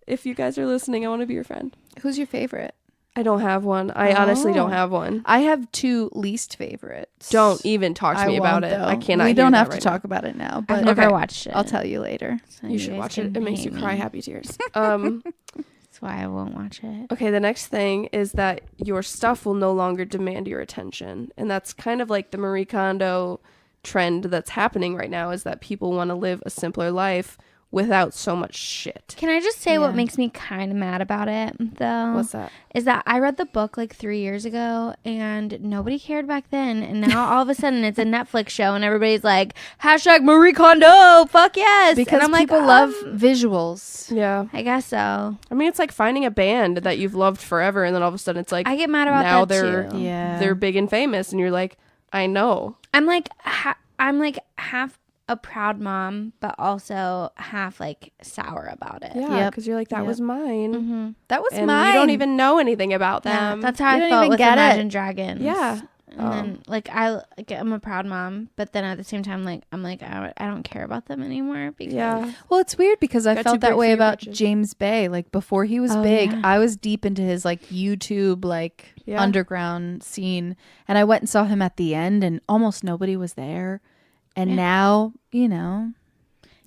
[SPEAKER 4] If you guys are listening, I want to be your friend.
[SPEAKER 2] Who's your favorite?
[SPEAKER 4] I don't have one. I honestly don't have one.
[SPEAKER 2] I have 2 least favorites.
[SPEAKER 4] Don't even talk to me about
[SPEAKER 2] won't,
[SPEAKER 4] it.
[SPEAKER 2] though.
[SPEAKER 4] I cannot.
[SPEAKER 2] We
[SPEAKER 4] hear
[SPEAKER 2] don't
[SPEAKER 4] that
[SPEAKER 2] have
[SPEAKER 4] right
[SPEAKER 2] to talk about it now,
[SPEAKER 3] I've
[SPEAKER 2] but
[SPEAKER 3] never
[SPEAKER 4] okay.
[SPEAKER 3] watched it.
[SPEAKER 2] I'll tell you later.
[SPEAKER 3] So
[SPEAKER 4] You should
[SPEAKER 3] guys
[SPEAKER 4] watch it.
[SPEAKER 3] can
[SPEAKER 4] It makes you
[SPEAKER 3] hate
[SPEAKER 4] cry
[SPEAKER 3] me.
[SPEAKER 4] happy tears.
[SPEAKER 3] That's why I won't watch it.
[SPEAKER 4] Okay, the next thing is that your stuff will no longer demand your attention. And that's kind of like the Marie Kondo trend that's happening right now, is that people want to live a simpler life without so much shit.
[SPEAKER 3] Can I just say
[SPEAKER 2] Yeah.
[SPEAKER 3] what makes me kind of mad about it, though?
[SPEAKER 4] What's that?
[SPEAKER 3] Is that I read the book like 3 years ago and nobody cared back then. And now all of a sudden it's a Netflix show and everybody's like, hashtag Marie Kondo, fuck yes.
[SPEAKER 2] Because
[SPEAKER 3] and I'm
[SPEAKER 2] people
[SPEAKER 3] like,
[SPEAKER 2] love visuals.
[SPEAKER 4] Yeah.
[SPEAKER 3] I guess so.
[SPEAKER 4] I mean, it's like finding a band that you've loved forever, and then all of a sudden it's like
[SPEAKER 3] I get mad about
[SPEAKER 4] now
[SPEAKER 3] that
[SPEAKER 4] they're
[SPEAKER 3] too.
[SPEAKER 2] Yeah.
[SPEAKER 4] they're big and famous, and you're like, I know.
[SPEAKER 3] I'm like half a proud mom, but also half like sour about it.
[SPEAKER 4] Yeah,
[SPEAKER 2] Yep.
[SPEAKER 4] because you're like, that
[SPEAKER 2] Yep.
[SPEAKER 4] was mine.
[SPEAKER 3] Mm-hmm.
[SPEAKER 2] That was
[SPEAKER 4] And
[SPEAKER 2] mine.
[SPEAKER 4] you don't even know anything about
[SPEAKER 3] Yeah,
[SPEAKER 4] them.
[SPEAKER 3] that's how
[SPEAKER 2] You
[SPEAKER 3] I
[SPEAKER 2] don't
[SPEAKER 3] felt
[SPEAKER 2] even
[SPEAKER 3] with
[SPEAKER 2] get it.
[SPEAKER 3] Imagine Dragons.
[SPEAKER 4] Yeah.
[SPEAKER 3] And then like I'm a proud mom, but then at the same time I'm like I don't care about them anymore because
[SPEAKER 4] Yeah.
[SPEAKER 2] Well, it's weird because I
[SPEAKER 4] Got too
[SPEAKER 2] felt
[SPEAKER 4] big
[SPEAKER 2] that
[SPEAKER 4] for
[SPEAKER 2] way
[SPEAKER 4] your
[SPEAKER 2] about
[SPEAKER 4] britches.
[SPEAKER 2] James Bay. Like before he was
[SPEAKER 3] Oh,
[SPEAKER 2] big,
[SPEAKER 3] yeah.
[SPEAKER 2] I was deep into his like YouTube like
[SPEAKER 4] Yeah.
[SPEAKER 2] underground scene, and I went and saw him at the end, and almost nobody was there. And
[SPEAKER 3] Yeah.
[SPEAKER 2] now, now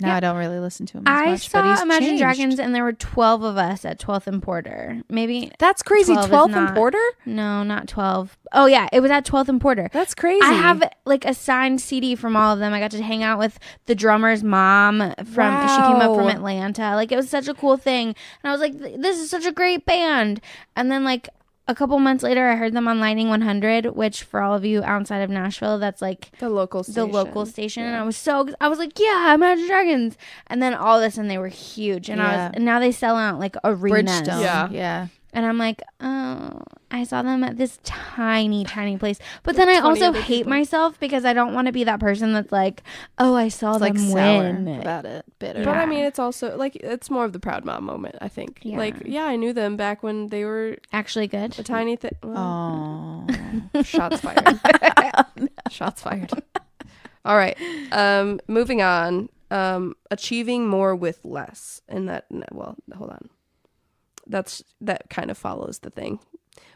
[SPEAKER 3] Yeah.
[SPEAKER 2] I don't really listen to him as
[SPEAKER 3] I
[SPEAKER 2] much. but
[SPEAKER 3] saw
[SPEAKER 2] he's
[SPEAKER 3] Imagine
[SPEAKER 2] changed.
[SPEAKER 3] Dragons and there were 12 of us at 12th and Porter. Maybe
[SPEAKER 2] That's crazy.
[SPEAKER 3] 12 is
[SPEAKER 2] 12th and
[SPEAKER 3] not-
[SPEAKER 2] Porter.
[SPEAKER 3] no, not 12. Oh yeah, it was at 12th and Porter.
[SPEAKER 2] That's crazy.
[SPEAKER 3] I have like a signed CD from all of them. I got to hang out with the drummer's mom from she came up from
[SPEAKER 2] Wow.
[SPEAKER 3] Atlanta. Like it was such a cool thing. And I was like, this is such a great band. And then like a couple months later, I heard them on Lightning 100, which for all of you outside of Nashville, that's like
[SPEAKER 4] the local station.
[SPEAKER 3] And I was like, yeah, Imagine Dragons. And then all of a sudden they were huge. And and now they sell out like arenas.
[SPEAKER 2] Bridgestone. Yeah.
[SPEAKER 3] And I'm like, oh, I saw them at this tiny, tiny place. But then I also hate myself because I don't want to be that person that's like, oh, I saw them win.
[SPEAKER 2] About it. Bitter.
[SPEAKER 4] But I mean, it's also like, it's more of the proud mom moment, I think.
[SPEAKER 3] Yeah.
[SPEAKER 4] Like, yeah, I knew them back when they were
[SPEAKER 3] actually good.
[SPEAKER 4] a tiny thing.
[SPEAKER 2] Oh.
[SPEAKER 4] Shots fired. Shots fired. All right. Moving on. Achieving more with less. And hold on. That kind of follows the thing,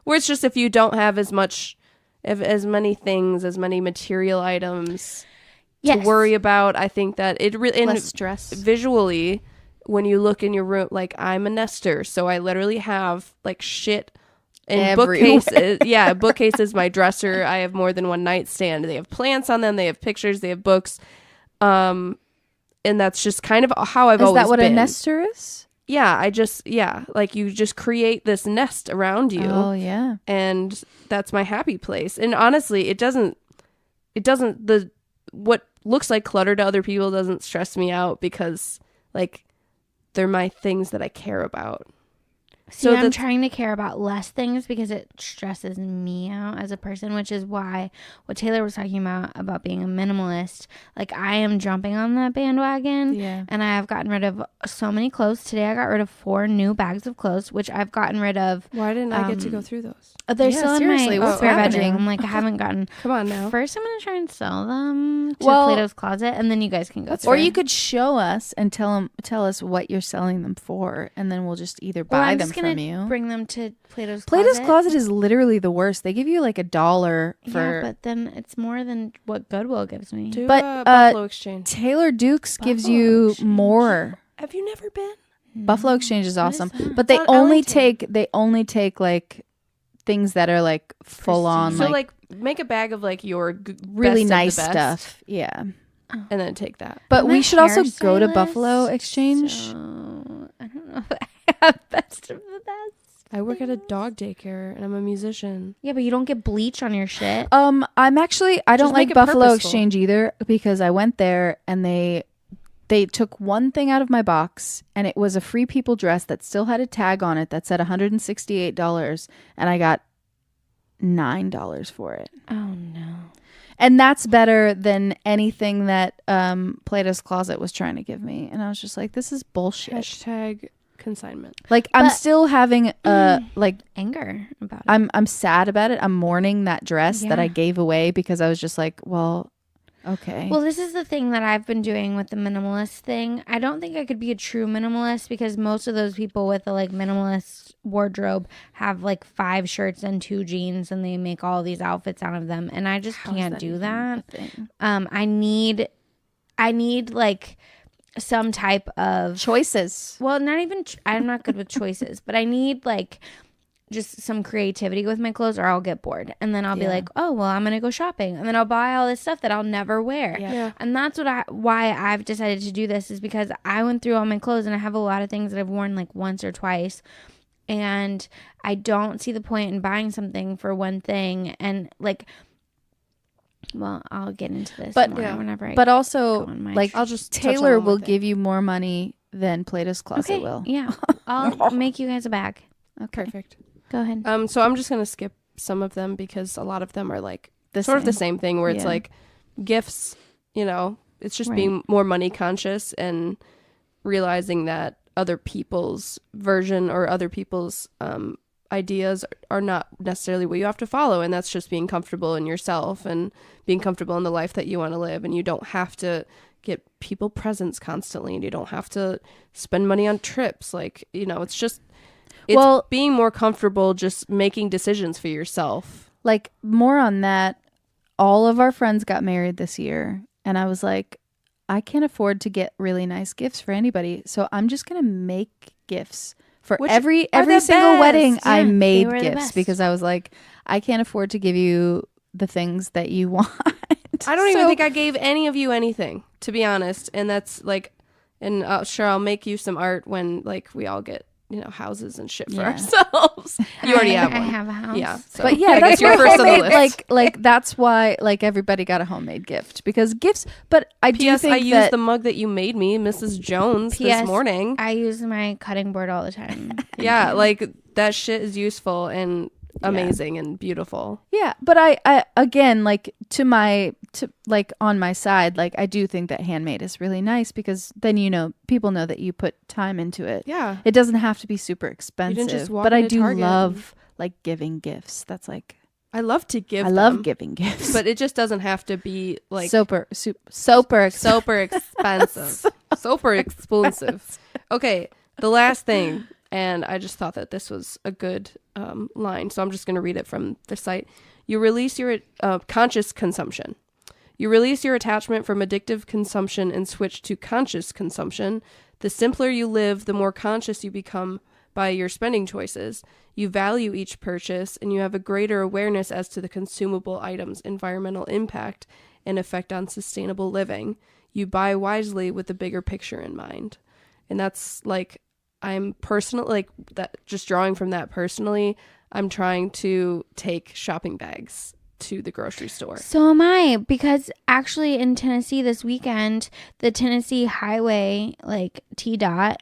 [SPEAKER 4] where it's just if you don't have as many things, as many material items to worry about, I think that it really
[SPEAKER 2] less stress
[SPEAKER 4] visually when you look in your room. Like, I'm a nester, so I literally have like shit in bookcases. Yeah, bookcases, my dresser. I have more than one nightstand. They have plants on them. They have pictures. They have books. And that's just kind of how I've always been.
[SPEAKER 2] Is that what a nester is?
[SPEAKER 4] Yeah, like you just create this nest around you.
[SPEAKER 2] Oh, yeah.
[SPEAKER 4] And that's my happy place. And honestly, what looks like clutter to other people doesn't stress me out because like they're my things that I care about.
[SPEAKER 3] See, I'm trying to care about less things because it stresses me out as a person, which is why what Taylor was talking about being a minimalist, like I am jumping on that bandwagon.
[SPEAKER 2] Yeah.
[SPEAKER 3] And I have gotten rid of so many clothes. Today I got rid of 4 new bags of clothes, which I've gotten rid of.
[SPEAKER 4] Why didn't I get to go through those?
[SPEAKER 3] They're still in my spare bedroom. Like I haven't gotten.
[SPEAKER 4] Come on now.
[SPEAKER 3] First, I'm going to try and sell them to Plato's Closet, and then you guys can go through.
[SPEAKER 2] Or you could show us and tell us what you're selling them for, and then we'll just either buy them from you.
[SPEAKER 3] Bring them to Plato's Closet.
[SPEAKER 2] Plato's Closet is literally the worst. They give you like $1 for.
[SPEAKER 3] Yeah, but then it's more than what Goodwill gives me.
[SPEAKER 4] Buffalo Exchange.
[SPEAKER 2] Taylor Dukes gives you more.
[SPEAKER 4] Have you never been?
[SPEAKER 2] Buffalo Exchange is awesome, but they only take like things that are like full on.
[SPEAKER 4] So like make a bag of like your
[SPEAKER 2] really
[SPEAKER 4] best
[SPEAKER 2] nice
[SPEAKER 4] of the best,
[SPEAKER 2] stuff. Yeah.
[SPEAKER 4] And then take that.
[SPEAKER 2] But we should also go to Buffalo Exchange.
[SPEAKER 3] So I don't know if I have best of the best.
[SPEAKER 4] I work at a dog daycare and I'm a musician.
[SPEAKER 3] Yeah, but you don't get bleach on your shit.
[SPEAKER 2] I don't like Buffalo
[SPEAKER 4] purposeful.
[SPEAKER 2] Exchange either because I went there and they took one thing out of my box and it was a Free People dress that still had a tag on it that said $168 and I got $9 for it.
[SPEAKER 3] Oh no.
[SPEAKER 2] And that's better than anything that Plato's Closet was trying to give me. And I was just like, this is bullshit.
[SPEAKER 4] Hashtag consignment.
[SPEAKER 2] Like, I'm still having like
[SPEAKER 3] anger about it.
[SPEAKER 2] I'm sad about it. I'm mourning that dress that I gave away because I was just like, well, okay.
[SPEAKER 3] Well, this is the thing that I've been doing with the minimalist thing. I don't think I could be a true minimalist because most of those people with a like minimalist wardrobe have like 5 shirts and 2 jeans and they make all these outfits out of them, and I just can't do that. I need like some type of
[SPEAKER 2] choices.
[SPEAKER 3] Well, not even I'm not good with choices, but I need like just some creativity with my clothes or I'll get bored, and then I'll be like, oh well, I'm gonna go shopping, and then I'll buy all this stuff that I'll never wear. And that's why I've decided to do this, is because I went through all my clothes and I have a lot of things that I've worn like once or twice, and I don't see the point in buying something for one thing. And like, well, I'll get into this whenever I.
[SPEAKER 2] But also, like,
[SPEAKER 4] I'll just
[SPEAKER 2] Taylor will give you more money than Plato's Closet will.
[SPEAKER 3] Yeah, I'll make you guys a bag.
[SPEAKER 2] Okay,
[SPEAKER 4] perfect.
[SPEAKER 3] Go ahead.
[SPEAKER 4] So I'm just gonna skip some of them because a lot of them are like the same thing, where it's like gifts. You know, it's just being more money conscious and realizing that other people's version or other people's ideas are not necessarily what you have to follow, and that's just being comfortable in yourself and being comfortable in the life that you want to live, and you don't have to get people presents constantly, and you don't have to spend money on trips. Like, you know, it's being more comfortable just making decisions for yourself.
[SPEAKER 2] Like, more on that, all of our friends got married this year, and I was like, I can't afford to get really nice gifts for anybody, so I'm just gonna make gifts for every single wedding. I made gifts because I was like, I can't afford to give you the things that you want.
[SPEAKER 4] I don't even think I gave any of you anything, to be honest. And that's like, and sure, I'll make you some art when like we all get, houses and shit for
[SPEAKER 2] Yeah.
[SPEAKER 4] ourselves. You already have
[SPEAKER 3] I
[SPEAKER 4] one.
[SPEAKER 3] have a house.
[SPEAKER 4] Yeah. So
[SPEAKER 2] But yeah,
[SPEAKER 4] I guess
[SPEAKER 2] that's
[SPEAKER 4] you're
[SPEAKER 2] why
[SPEAKER 4] first on the
[SPEAKER 2] homemade,
[SPEAKER 4] list.
[SPEAKER 2] like that's why like everybody got a homemade gift because gifts. But I do
[SPEAKER 4] P.S.
[SPEAKER 2] think
[SPEAKER 4] I used
[SPEAKER 2] that
[SPEAKER 4] the mug that you made me, Mrs. Jones, this
[SPEAKER 3] P.S.
[SPEAKER 4] morning.
[SPEAKER 3] I use my cutting board all the time.
[SPEAKER 4] Yeah, like that shit is useful and amazing and beautiful.
[SPEAKER 2] yeah. But I again like to like on my side, like I do think that handmade is really nice because then people know that you put time into it.
[SPEAKER 4] Yeah.
[SPEAKER 2] It doesn't have to be super expensive.
[SPEAKER 4] just walk
[SPEAKER 2] but I
[SPEAKER 4] into
[SPEAKER 2] do
[SPEAKER 4] Target
[SPEAKER 2] love like giving gifts. That's like
[SPEAKER 4] I love to give
[SPEAKER 2] I
[SPEAKER 4] them,
[SPEAKER 2] love giving gifts.
[SPEAKER 4] but it just doesn't have to be like
[SPEAKER 2] super
[SPEAKER 4] expensive. Super expensive. Okay, the last thing, and I just thought that this was a good line, so I'm just going to read it from the site. You release your conscious consumption. You release your attachment from addictive consumption and switch to conscious consumption. The simpler you live, the more conscious you become by your spending choices. You value each purchase, and you have a greater awareness as to the consumable item's environmental impact and effect on sustainable living. You buy wisely with the bigger picture in mind. And that's like, I'm personally, like, that, just drawing from that personally, I'm trying to take shopping bags to the grocery store.
[SPEAKER 3] So am I, because actually in Tennessee this weekend, the Tennessee Highway, like TDOT,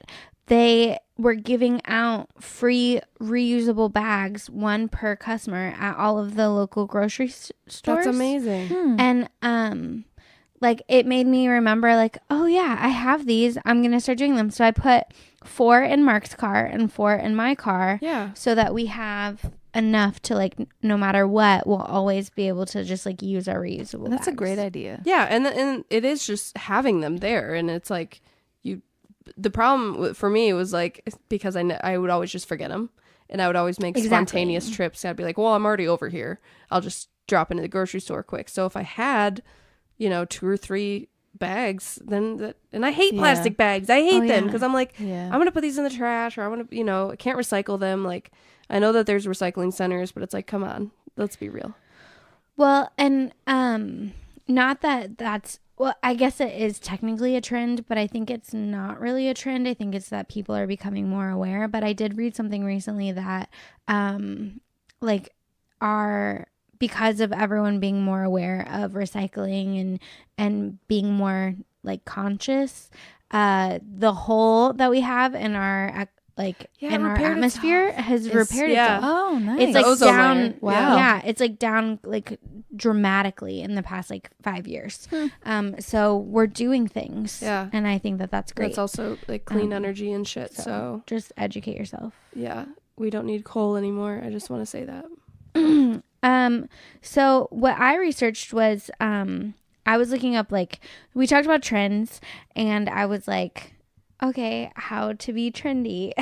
[SPEAKER 3] they were giving out free reusable bags, one per customer at all of the local grocery stores.
[SPEAKER 4] That's amazing.
[SPEAKER 3] And like it made me remember like, oh yeah, I have these. I'm going to start doing them. So I put 4 in Mark's car and 4 in my car.
[SPEAKER 4] Yeah.
[SPEAKER 3] So that we have enough to like no matter what, we'll always be able to just like use our reusable
[SPEAKER 2] That's a
[SPEAKER 3] bags.
[SPEAKER 2] great idea.
[SPEAKER 4] Yeah, and it is just having them there, and it's like the problem for me was like because I would always just forget them, and I would always make spontaneous trips. I'd be like, well, I'm already over here. I'll just drop into the grocery store quick. So if I had, 2 or 3 bags, then and I hate plastic bags. I hate them because I'm like, I'm gonna put these in the trash, or I want to, I can't recycle them. Like I know that there's recycling centers, but it's like, come on, let's be real.
[SPEAKER 3] Well, and not that that's, well, I guess it is technically a trend, but I think it's not really a trend. I think it's that people are becoming more aware. But I did read something recently that because of everyone being more aware of recycling and being more like conscious, the hole that we have in our in our atmosphere has repaired itself.
[SPEAKER 2] Oh, nice.
[SPEAKER 3] It's like
[SPEAKER 4] ozone
[SPEAKER 3] down.
[SPEAKER 4] layer.
[SPEAKER 2] Wow.
[SPEAKER 3] Yeah, it's like down like dramatically in the past like 5 years. So we're doing things.
[SPEAKER 4] Yeah.
[SPEAKER 3] And I think that that's great.
[SPEAKER 4] That's also like clean energy and shit. So
[SPEAKER 3] just educate yourself.
[SPEAKER 4] yeah, we don't need coal anymore. I just want to say that.
[SPEAKER 3] So what I researched was I was looking up like we talked about trends and I was like, okay, how to be trendy.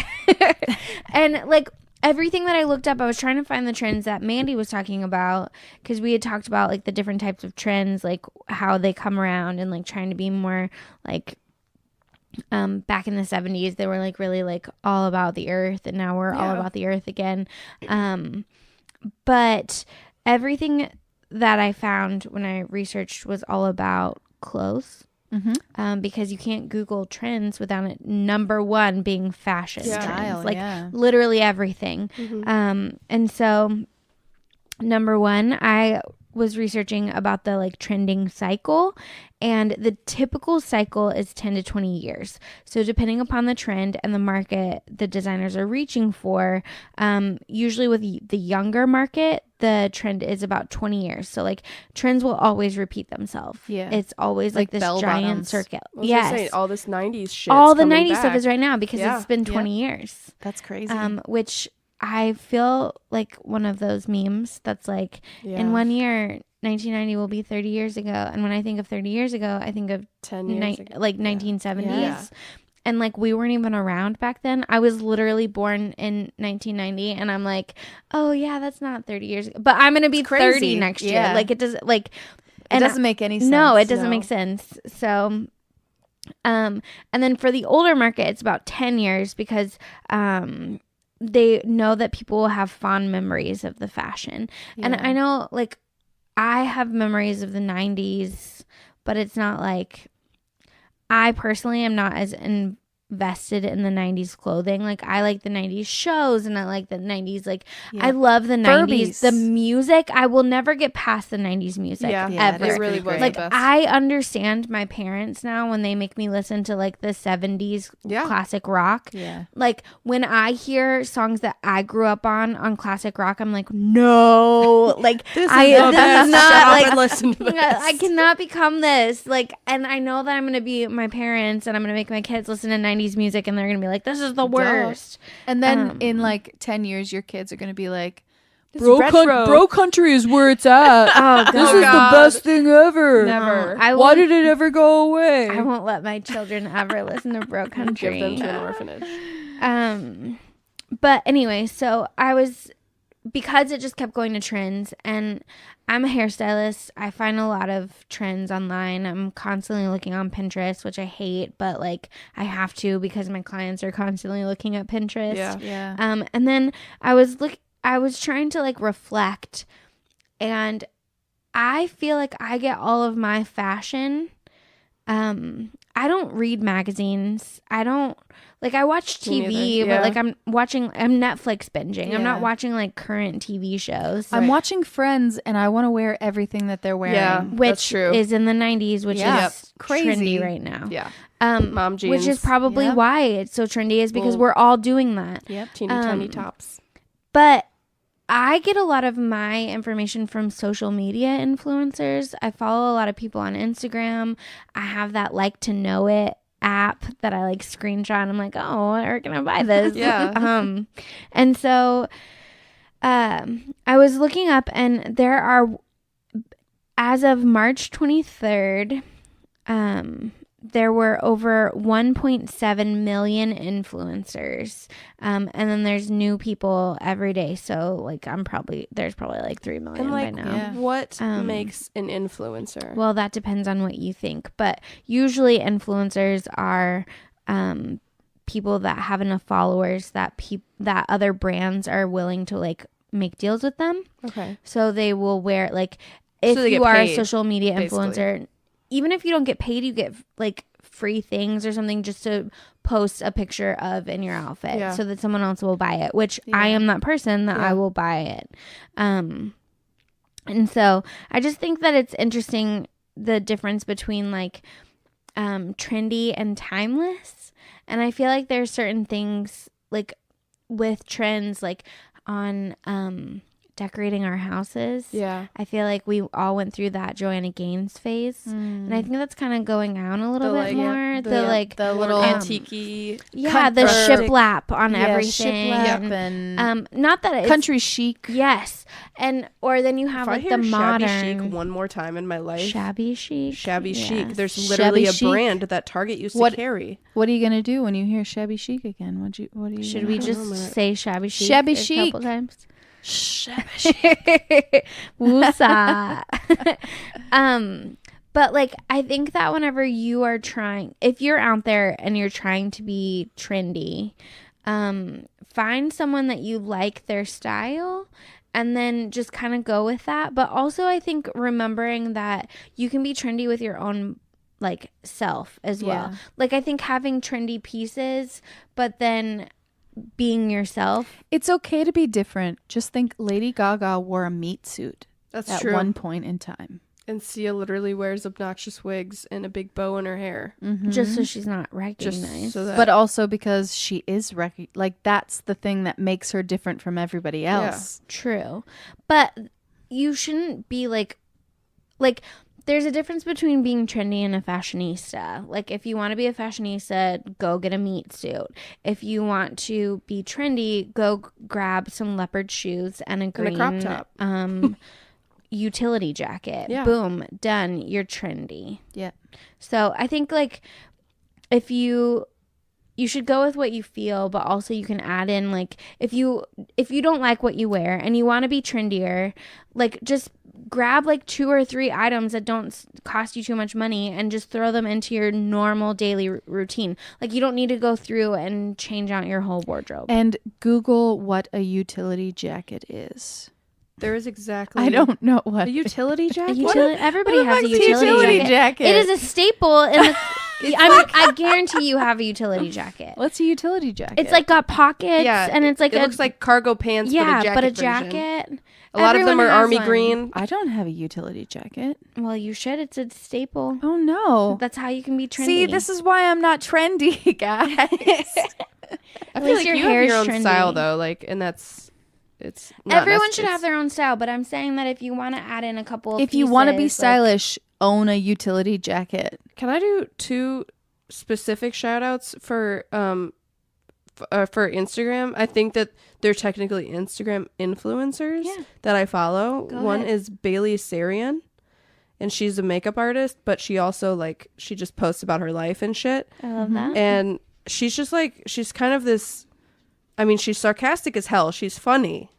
[SPEAKER 3] And like everything that I looked up, I was trying to find the trends that Mandy was talking about because we had talked about like the different types of trends, like how they come around and like trying to be more like back in the 70s they were like really like all about the earth, and now we're all about the earth again. But everything that I found when I researched was all about clothes. Because you can't Google trends without it number one being fashion trends, like literally everything. And so number one, I was researching about the like trending cycle, and the typical cycle is 10 to 20 years. So depending upon the trend and the market the designers are reaching for, usually with the younger market, the trend is about 20 years. So like trends will always repeat themselves. Yeah. It's always like this giant circuit.
[SPEAKER 4] Yes. All this 90s shit.
[SPEAKER 3] All the 90s stuff is right now because it's been 20 years.
[SPEAKER 2] That's crazy.
[SPEAKER 3] Which I feel like one of those memes that's like in 1 year 1990 will be 30 years ago, and when I think of 30 years ago I think of
[SPEAKER 4] 10 years ago.
[SPEAKER 3] like 1970s. And like we weren't even around back then. I was literally born in 1990 and I'm like, oh yeah, that's not 30 years ago, but I'm gonna be 30 next year. Like it doesn't like
[SPEAKER 2] it doesn't make any sense.
[SPEAKER 3] No, it doesn't make sense. So and then for the older market it's about 10 years because they know that people will have fond memories of the fashion. And I know like I have memories of the 90s, but it's not like I personally am not as vested in the 90s clothing. Like I like the 90s shows and I like the 90s
[SPEAKER 2] Yeah.
[SPEAKER 3] I love the 90s
[SPEAKER 2] Furbies.
[SPEAKER 3] the music. I will never get past the 90s music ever.
[SPEAKER 4] It really was
[SPEAKER 3] Like
[SPEAKER 4] the best.
[SPEAKER 3] I understand my parents now when they make me listen to like the 70s classic rock.
[SPEAKER 2] Yeah.
[SPEAKER 3] Like when I hear songs that I grew up on classic rock, I'm like, no, like this is not like
[SPEAKER 4] listen to this.
[SPEAKER 3] I cannot become this. Like, and I know that I'm gonna be my parents and I'm gonna make my kids listen to 90s music and they're gonna be like, this is the worst.
[SPEAKER 2] And then in like 10 years, your kids are going to be like,
[SPEAKER 5] Bro country is where it's at.
[SPEAKER 3] Oh, God.
[SPEAKER 5] This is the best thing ever.
[SPEAKER 2] Never.
[SPEAKER 5] Why did it ever go away?
[SPEAKER 3] I won't let my children ever listen to bro country.
[SPEAKER 4] Give them to an orphanage.
[SPEAKER 3] But anyway, so because it just kept going to trends, and I'm a hairstylist. I find a lot of trends online. I'm constantly looking on Pinterest, which I hate, but like I have to because my clients are constantly looking at Pinterest.
[SPEAKER 2] yeah.
[SPEAKER 3] And then I was trying to like reflect, and I feel like I get all of my fashion. I don't read magazines. I watch TV, but like I'm Netflix binging. I'm not watching like current TV shows.
[SPEAKER 2] I'm watching Friends and I want to wear everything that they're wearing.
[SPEAKER 4] Yeah.
[SPEAKER 3] Which
[SPEAKER 4] That's true.
[SPEAKER 3] is in the 90s, which is
[SPEAKER 2] crazy
[SPEAKER 3] trendy right now.
[SPEAKER 4] Yeah.
[SPEAKER 3] Which
[SPEAKER 4] Mom jeans.
[SPEAKER 3] is probably
[SPEAKER 2] Yep.
[SPEAKER 3] why it's so trendy, is because we're all doing that.
[SPEAKER 2] Yep.
[SPEAKER 4] Teeny tiny tops.
[SPEAKER 3] But I get a lot of my information from social media influencers. I follow a lot of people on Instagram. I have that Like to Know It app that I like screenshot. And I'm like, oh, where can I buy this? And so I was looking up, and there are, as of March 23rd, there were over 1.7 million influencers. And then there's new people every day. So like there's probably like 3 million
[SPEAKER 4] And like,
[SPEAKER 3] by now.
[SPEAKER 4] what makes an influencer?
[SPEAKER 3] Well, that depends on what you think. But usually influencers are people that have enough followers that that other brands are willing to like make deals with them.
[SPEAKER 4] Okay.
[SPEAKER 3] So they will wear, like, if
[SPEAKER 4] So they
[SPEAKER 3] you
[SPEAKER 4] get
[SPEAKER 3] are a
[SPEAKER 4] paid,
[SPEAKER 3] social media
[SPEAKER 4] basically.
[SPEAKER 3] influencer, even if you don't get paid, you get like free things or something just to post a picture of in your outfit so that someone else will buy it, which I am that person that I will buy it. And so I just think that it's interesting, the difference between like trendy and timeless. And I feel like there's certain things like with trends, like on decorating our houses.
[SPEAKER 4] Yeah.
[SPEAKER 3] I feel like we all went through that Joanna Gaines phase. And I think that's kind of going out a little bit more.
[SPEAKER 2] The little
[SPEAKER 4] antique-y.
[SPEAKER 3] Yeah, the shiplap on everything.
[SPEAKER 2] Shiplap and
[SPEAKER 3] not that it's
[SPEAKER 2] country chic.
[SPEAKER 3] Yes. And or then you have
[SPEAKER 4] If
[SPEAKER 3] like
[SPEAKER 4] I hear
[SPEAKER 3] the
[SPEAKER 4] shabby
[SPEAKER 3] modern
[SPEAKER 4] chic one more time in my life,
[SPEAKER 3] shabby chic.
[SPEAKER 4] shabby chic.
[SPEAKER 3] Yes.
[SPEAKER 4] There's literally
[SPEAKER 2] Shabby
[SPEAKER 4] a
[SPEAKER 2] chic.
[SPEAKER 4] brand that Target used
[SPEAKER 2] What-
[SPEAKER 4] to carry.
[SPEAKER 2] What are you gonna do when you hear shabby chic again? What do you?
[SPEAKER 3] Should we just say shabby chic?
[SPEAKER 2] Shabby
[SPEAKER 3] a
[SPEAKER 2] chic.
[SPEAKER 3] couple times?
[SPEAKER 2] Shabby
[SPEAKER 3] Woosah. But like I think that whenever you are trying, if you're out there and you're trying to be trendy, find someone that you like their style and then just kind of go with that. But also I think remembering that you can be trendy with your own like self as well.
[SPEAKER 2] Yeah.
[SPEAKER 3] Like I think having trendy pieces, but then being yourself.
[SPEAKER 2] It's okay to be different. Just think Lady Gaga wore a meat suit
[SPEAKER 4] That's
[SPEAKER 2] at
[SPEAKER 4] true.
[SPEAKER 2] one point in time.
[SPEAKER 4] And Sia literally wears obnoxious wigs and a big bow in her hair.
[SPEAKER 3] Just so she's not recognized.
[SPEAKER 4] Just so that.
[SPEAKER 2] But also because she is like that's the thing that makes her different from everybody else.
[SPEAKER 3] True. But you shouldn't be like there's a difference between being trendy and a fashionista. Like if you want to be a fashionista, go get a meat suit. If you want to be trendy, go grab some leopard shoes and a green
[SPEAKER 4] crop top.
[SPEAKER 3] utility jacket.
[SPEAKER 4] Yeah.
[SPEAKER 3] Boom, done. You're trendy.
[SPEAKER 2] Yeah.
[SPEAKER 3] So I think like if you should go with what you feel, but also you can add in like if you don't like what you wear and you want to be trendier, like just grab like 2 or 3 items that don't cost you too much money and just throw them into your normal daily routine. Like you don't need to go through and change out your whole wardrobe.
[SPEAKER 2] And Google what a utility jacket is.
[SPEAKER 4] There is exactly.
[SPEAKER 2] I don't know what
[SPEAKER 4] A utility jacket?
[SPEAKER 3] Everybody
[SPEAKER 2] What
[SPEAKER 3] has a
[SPEAKER 2] the fuck's
[SPEAKER 3] utility jacket.
[SPEAKER 2] jacket?
[SPEAKER 3] It is a staple in the I guarantee you have a utility jacket.
[SPEAKER 2] What's a utility jacket?
[SPEAKER 3] It's like got pockets, and it's like
[SPEAKER 4] it looks like cargo pants,
[SPEAKER 3] but a
[SPEAKER 4] version.
[SPEAKER 3] jacket.
[SPEAKER 4] A lot of them
[SPEAKER 3] Everyone
[SPEAKER 4] are
[SPEAKER 3] has
[SPEAKER 4] army
[SPEAKER 3] one.
[SPEAKER 4] green.
[SPEAKER 2] I don't have a utility jacket.
[SPEAKER 3] Well, you should. It's a staple.
[SPEAKER 2] Oh no.
[SPEAKER 3] That's how you can be trendy.
[SPEAKER 2] See, this is why I'm not trendy, guys.
[SPEAKER 4] I feel like
[SPEAKER 3] your
[SPEAKER 4] you have
[SPEAKER 3] hair's
[SPEAKER 4] your own
[SPEAKER 3] trendy.
[SPEAKER 4] style though, like, and it's not
[SPEAKER 3] Everyone should have their own style, but I'm saying that if you want to add in a couple of
[SPEAKER 2] If you want to be
[SPEAKER 3] pieces,
[SPEAKER 2] stylish, own a utility jacket.
[SPEAKER 4] Can I do 2 specific shout outs for Instagram? I think that they're technically Instagram influencers that I follow.
[SPEAKER 3] Go
[SPEAKER 4] One
[SPEAKER 3] ahead.
[SPEAKER 4] is Bailey Sarian, and she's a makeup artist, but she also she just posts about her life and shit.
[SPEAKER 3] I love that.
[SPEAKER 4] And she's just she's kind of this, I mean, she's sarcastic as hell. She's funny.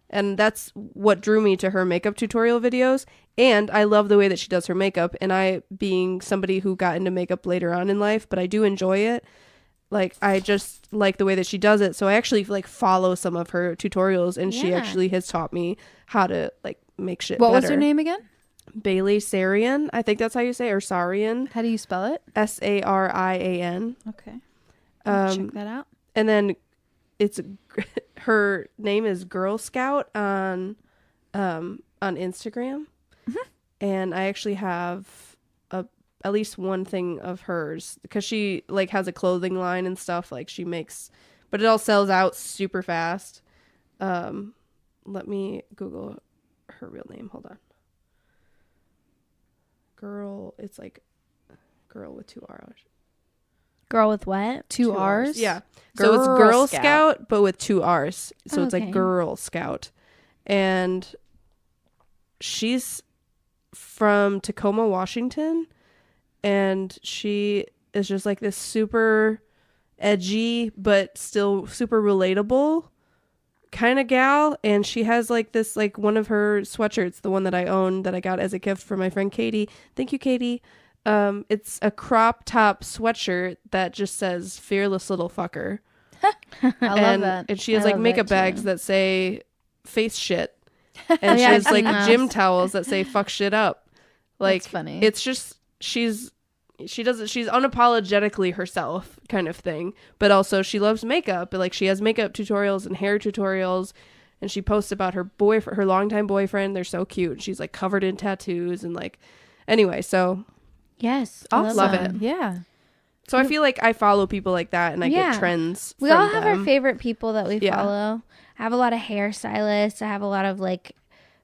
[SPEAKER 4] And that's what drew me to her makeup tutorial videos. And I love the way that she does her makeup. And I, being somebody who got into makeup later on in life, but I do enjoy it. Like, I just like the way that she does it. So I actually follow some of her tutorials, and she actually has taught me how to make shit
[SPEAKER 2] What
[SPEAKER 4] better.
[SPEAKER 2] was her name again?
[SPEAKER 4] Bailey Sarian. I think that's how you say it, or Sarian.
[SPEAKER 2] How do you spell it?
[SPEAKER 4] Sarian.
[SPEAKER 2] Okay. Check that out.
[SPEAKER 4] And then her name is Girl Scout on Instagram. And I actually have at least one thing of hers, because she has a clothing line and stuff, she makes, but it all sells out super fast. Let me Google her real name. Hold on. Girl, it's girl with 2 R's.
[SPEAKER 3] Girl with what?
[SPEAKER 2] 2 R's?
[SPEAKER 4] Yeah. So it's Girl Scout, but with 2 R's. So it's
[SPEAKER 3] Okay.
[SPEAKER 4] Girl Scout. And she's from Tacoma, Washington. And she is just this super edgy, but still super relatable kind of gal. And she has this, one of her sweatshirts, the one that I own that I got as a gift from my friend Katie. Thank you, Katie. It's a crop top sweatshirt that just says "fearless little fucker."
[SPEAKER 2] I love that.
[SPEAKER 4] And she has
[SPEAKER 3] I love
[SPEAKER 4] makeup
[SPEAKER 3] that,
[SPEAKER 4] bags
[SPEAKER 3] too.
[SPEAKER 4] that say "face shit," and she
[SPEAKER 3] Yeah,
[SPEAKER 4] has
[SPEAKER 3] I've seen those.
[SPEAKER 4] gym towels that say "fuck shit up."
[SPEAKER 2] That's funny.
[SPEAKER 4] It's just she's unapologetically herself kind of thing, but also she loves makeup. But she has makeup tutorials and hair tutorials, and she posts about her longtime boyfriend. They're so cute. She's covered in tattoos and anyway. So
[SPEAKER 3] Yes.
[SPEAKER 2] Awesome.
[SPEAKER 4] love it.
[SPEAKER 2] Yeah.
[SPEAKER 4] So I feel like I follow people like that, and I get trends.
[SPEAKER 3] We
[SPEAKER 4] from
[SPEAKER 3] all have
[SPEAKER 4] them.
[SPEAKER 3] our favorite people that we
[SPEAKER 4] Yeah.
[SPEAKER 3] follow. I have a lot of hairstylists. I have a lot of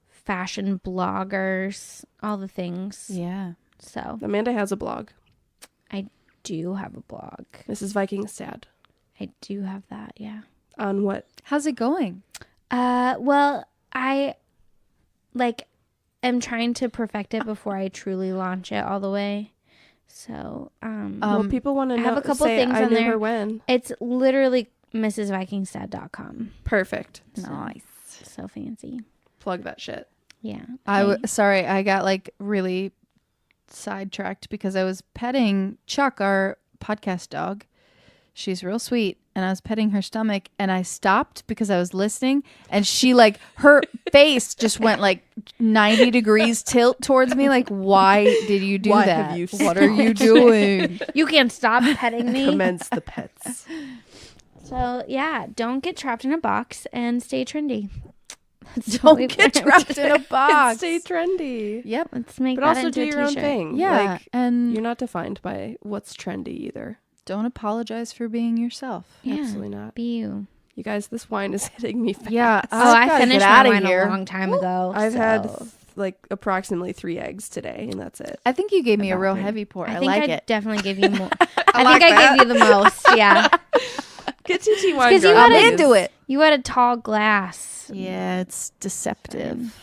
[SPEAKER 3] fashion bloggers, all the things.
[SPEAKER 2] Yeah.
[SPEAKER 3] So
[SPEAKER 4] Amanda has a blog.
[SPEAKER 3] I do have a blog.
[SPEAKER 4] Mrs. Viking Sad.
[SPEAKER 3] I do have that. Yeah.
[SPEAKER 4] On what?
[SPEAKER 2] How's it going?
[SPEAKER 3] Well, I am trying to perfect it before I truly launch it all the way. So,
[SPEAKER 4] Well, people want to know.
[SPEAKER 3] I have a couple
[SPEAKER 4] say,
[SPEAKER 3] things
[SPEAKER 4] I
[SPEAKER 3] on
[SPEAKER 4] knew
[SPEAKER 3] there.
[SPEAKER 4] her when.
[SPEAKER 3] it's literally mrsvikingstad.com.
[SPEAKER 4] Perfect.
[SPEAKER 2] Nice.
[SPEAKER 3] So fancy.
[SPEAKER 4] Plug that shit.
[SPEAKER 3] Yeah.
[SPEAKER 2] Sorry, I got really sidetracked because I was petting Chuck, our podcast dog. She's real sweet, and I was petting her stomach, and I stopped because I was listening, and she her face just went 90 degrees tilt towards me. Why did you do
[SPEAKER 4] Why
[SPEAKER 2] that?
[SPEAKER 4] have you
[SPEAKER 2] What are you doing?
[SPEAKER 3] You can't stop petting me.
[SPEAKER 4] Commence the pets.
[SPEAKER 3] So yeah, don't get trapped in a box and stay trendy. That's what
[SPEAKER 2] Don't
[SPEAKER 3] we've
[SPEAKER 2] get
[SPEAKER 3] learned.
[SPEAKER 2] trapped in a box.
[SPEAKER 4] Stay trendy.
[SPEAKER 2] Yep.
[SPEAKER 3] Let's make
[SPEAKER 4] But
[SPEAKER 3] that
[SPEAKER 4] also
[SPEAKER 3] into
[SPEAKER 4] do
[SPEAKER 3] a
[SPEAKER 4] your own
[SPEAKER 3] t-shirt.
[SPEAKER 4] thing.
[SPEAKER 2] Yeah, and
[SPEAKER 4] You're not defined by what's trendy either.
[SPEAKER 2] don't apologize for being yourself.
[SPEAKER 3] Yeah,
[SPEAKER 4] Absolutely not.
[SPEAKER 3] be you.
[SPEAKER 4] You guys, this wine is hitting me fast.
[SPEAKER 2] Yeah.
[SPEAKER 3] I
[SPEAKER 2] gotta
[SPEAKER 3] finished
[SPEAKER 2] get
[SPEAKER 3] my
[SPEAKER 2] outta
[SPEAKER 3] wine
[SPEAKER 2] here.
[SPEAKER 3] a long time ago.
[SPEAKER 4] I've
[SPEAKER 3] so.
[SPEAKER 4] had approximately 3 eggs today, and that's it.
[SPEAKER 2] I think you gave me a real
[SPEAKER 4] About
[SPEAKER 2] heavy pour.
[SPEAKER 3] I
[SPEAKER 2] I
[SPEAKER 3] think
[SPEAKER 2] like
[SPEAKER 3] I
[SPEAKER 2] it.
[SPEAKER 3] definitely gave you more.
[SPEAKER 4] I
[SPEAKER 3] I
[SPEAKER 4] like
[SPEAKER 3] think I
[SPEAKER 4] that.
[SPEAKER 3] gave you the most. Yeah,
[SPEAKER 4] Get TT wine.
[SPEAKER 3] 'cause you
[SPEAKER 4] girl.
[SPEAKER 3] had
[SPEAKER 2] I'm
[SPEAKER 3] a-
[SPEAKER 2] into it.
[SPEAKER 3] you had a tall glass.
[SPEAKER 2] Yeah, it's deceptive.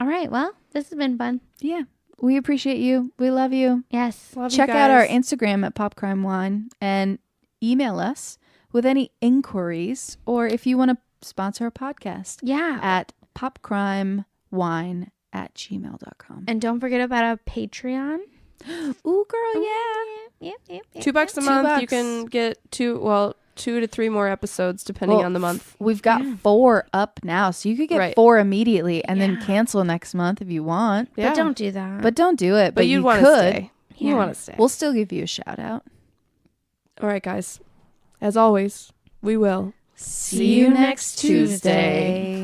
[SPEAKER 3] All right. Well, this has been fun.
[SPEAKER 2] Yeah. We appreciate you. We love you.
[SPEAKER 3] Yes.
[SPEAKER 4] Love you
[SPEAKER 2] Check out our
[SPEAKER 4] guys.
[SPEAKER 2] Instagram at Pop Crime Wine and email us with any inquiries or if you want to sponsor a podcast
[SPEAKER 3] Yeah.
[SPEAKER 2] at popcrimewine@gmail.com.
[SPEAKER 3] And don't forget about our Patreon.
[SPEAKER 2] Ooh, girl, yeah.
[SPEAKER 3] Yep.
[SPEAKER 4] $2 a
[SPEAKER 2] $2.
[SPEAKER 4] month. You can get 2 to 3 more episodes depending
[SPEAKER 2] Well,
[SPEAKER 4] on the month.
[SPEAKER 2] We've got 4 up now, so you could get
[SPEAKER 4] Right.
[SPEAKER 2] 4 immediately and then
[SPEAKER 3] Yeah.
[SPEAKER 2] cancel next month if you want.
[SPEAKER 4] Yeah.
[SPEAKER 3] But don't do that.
[SPEAKER 2] But don't do it.
[SPEAKER 4] But
[SPEAKER 2] you
[SPEAKER 4] you'd want to
[SPEAKER 2] could.
[SPEAKER 4] stay. You
[SPEAKER 3] Here.
[SPEAKER 4] want to stay.
[SPEAKER 2] We'll still give you a shout out.
[SPEAKER 4] All right, guys. As always, we will
[SPEAKER 2] See you next Tuesday.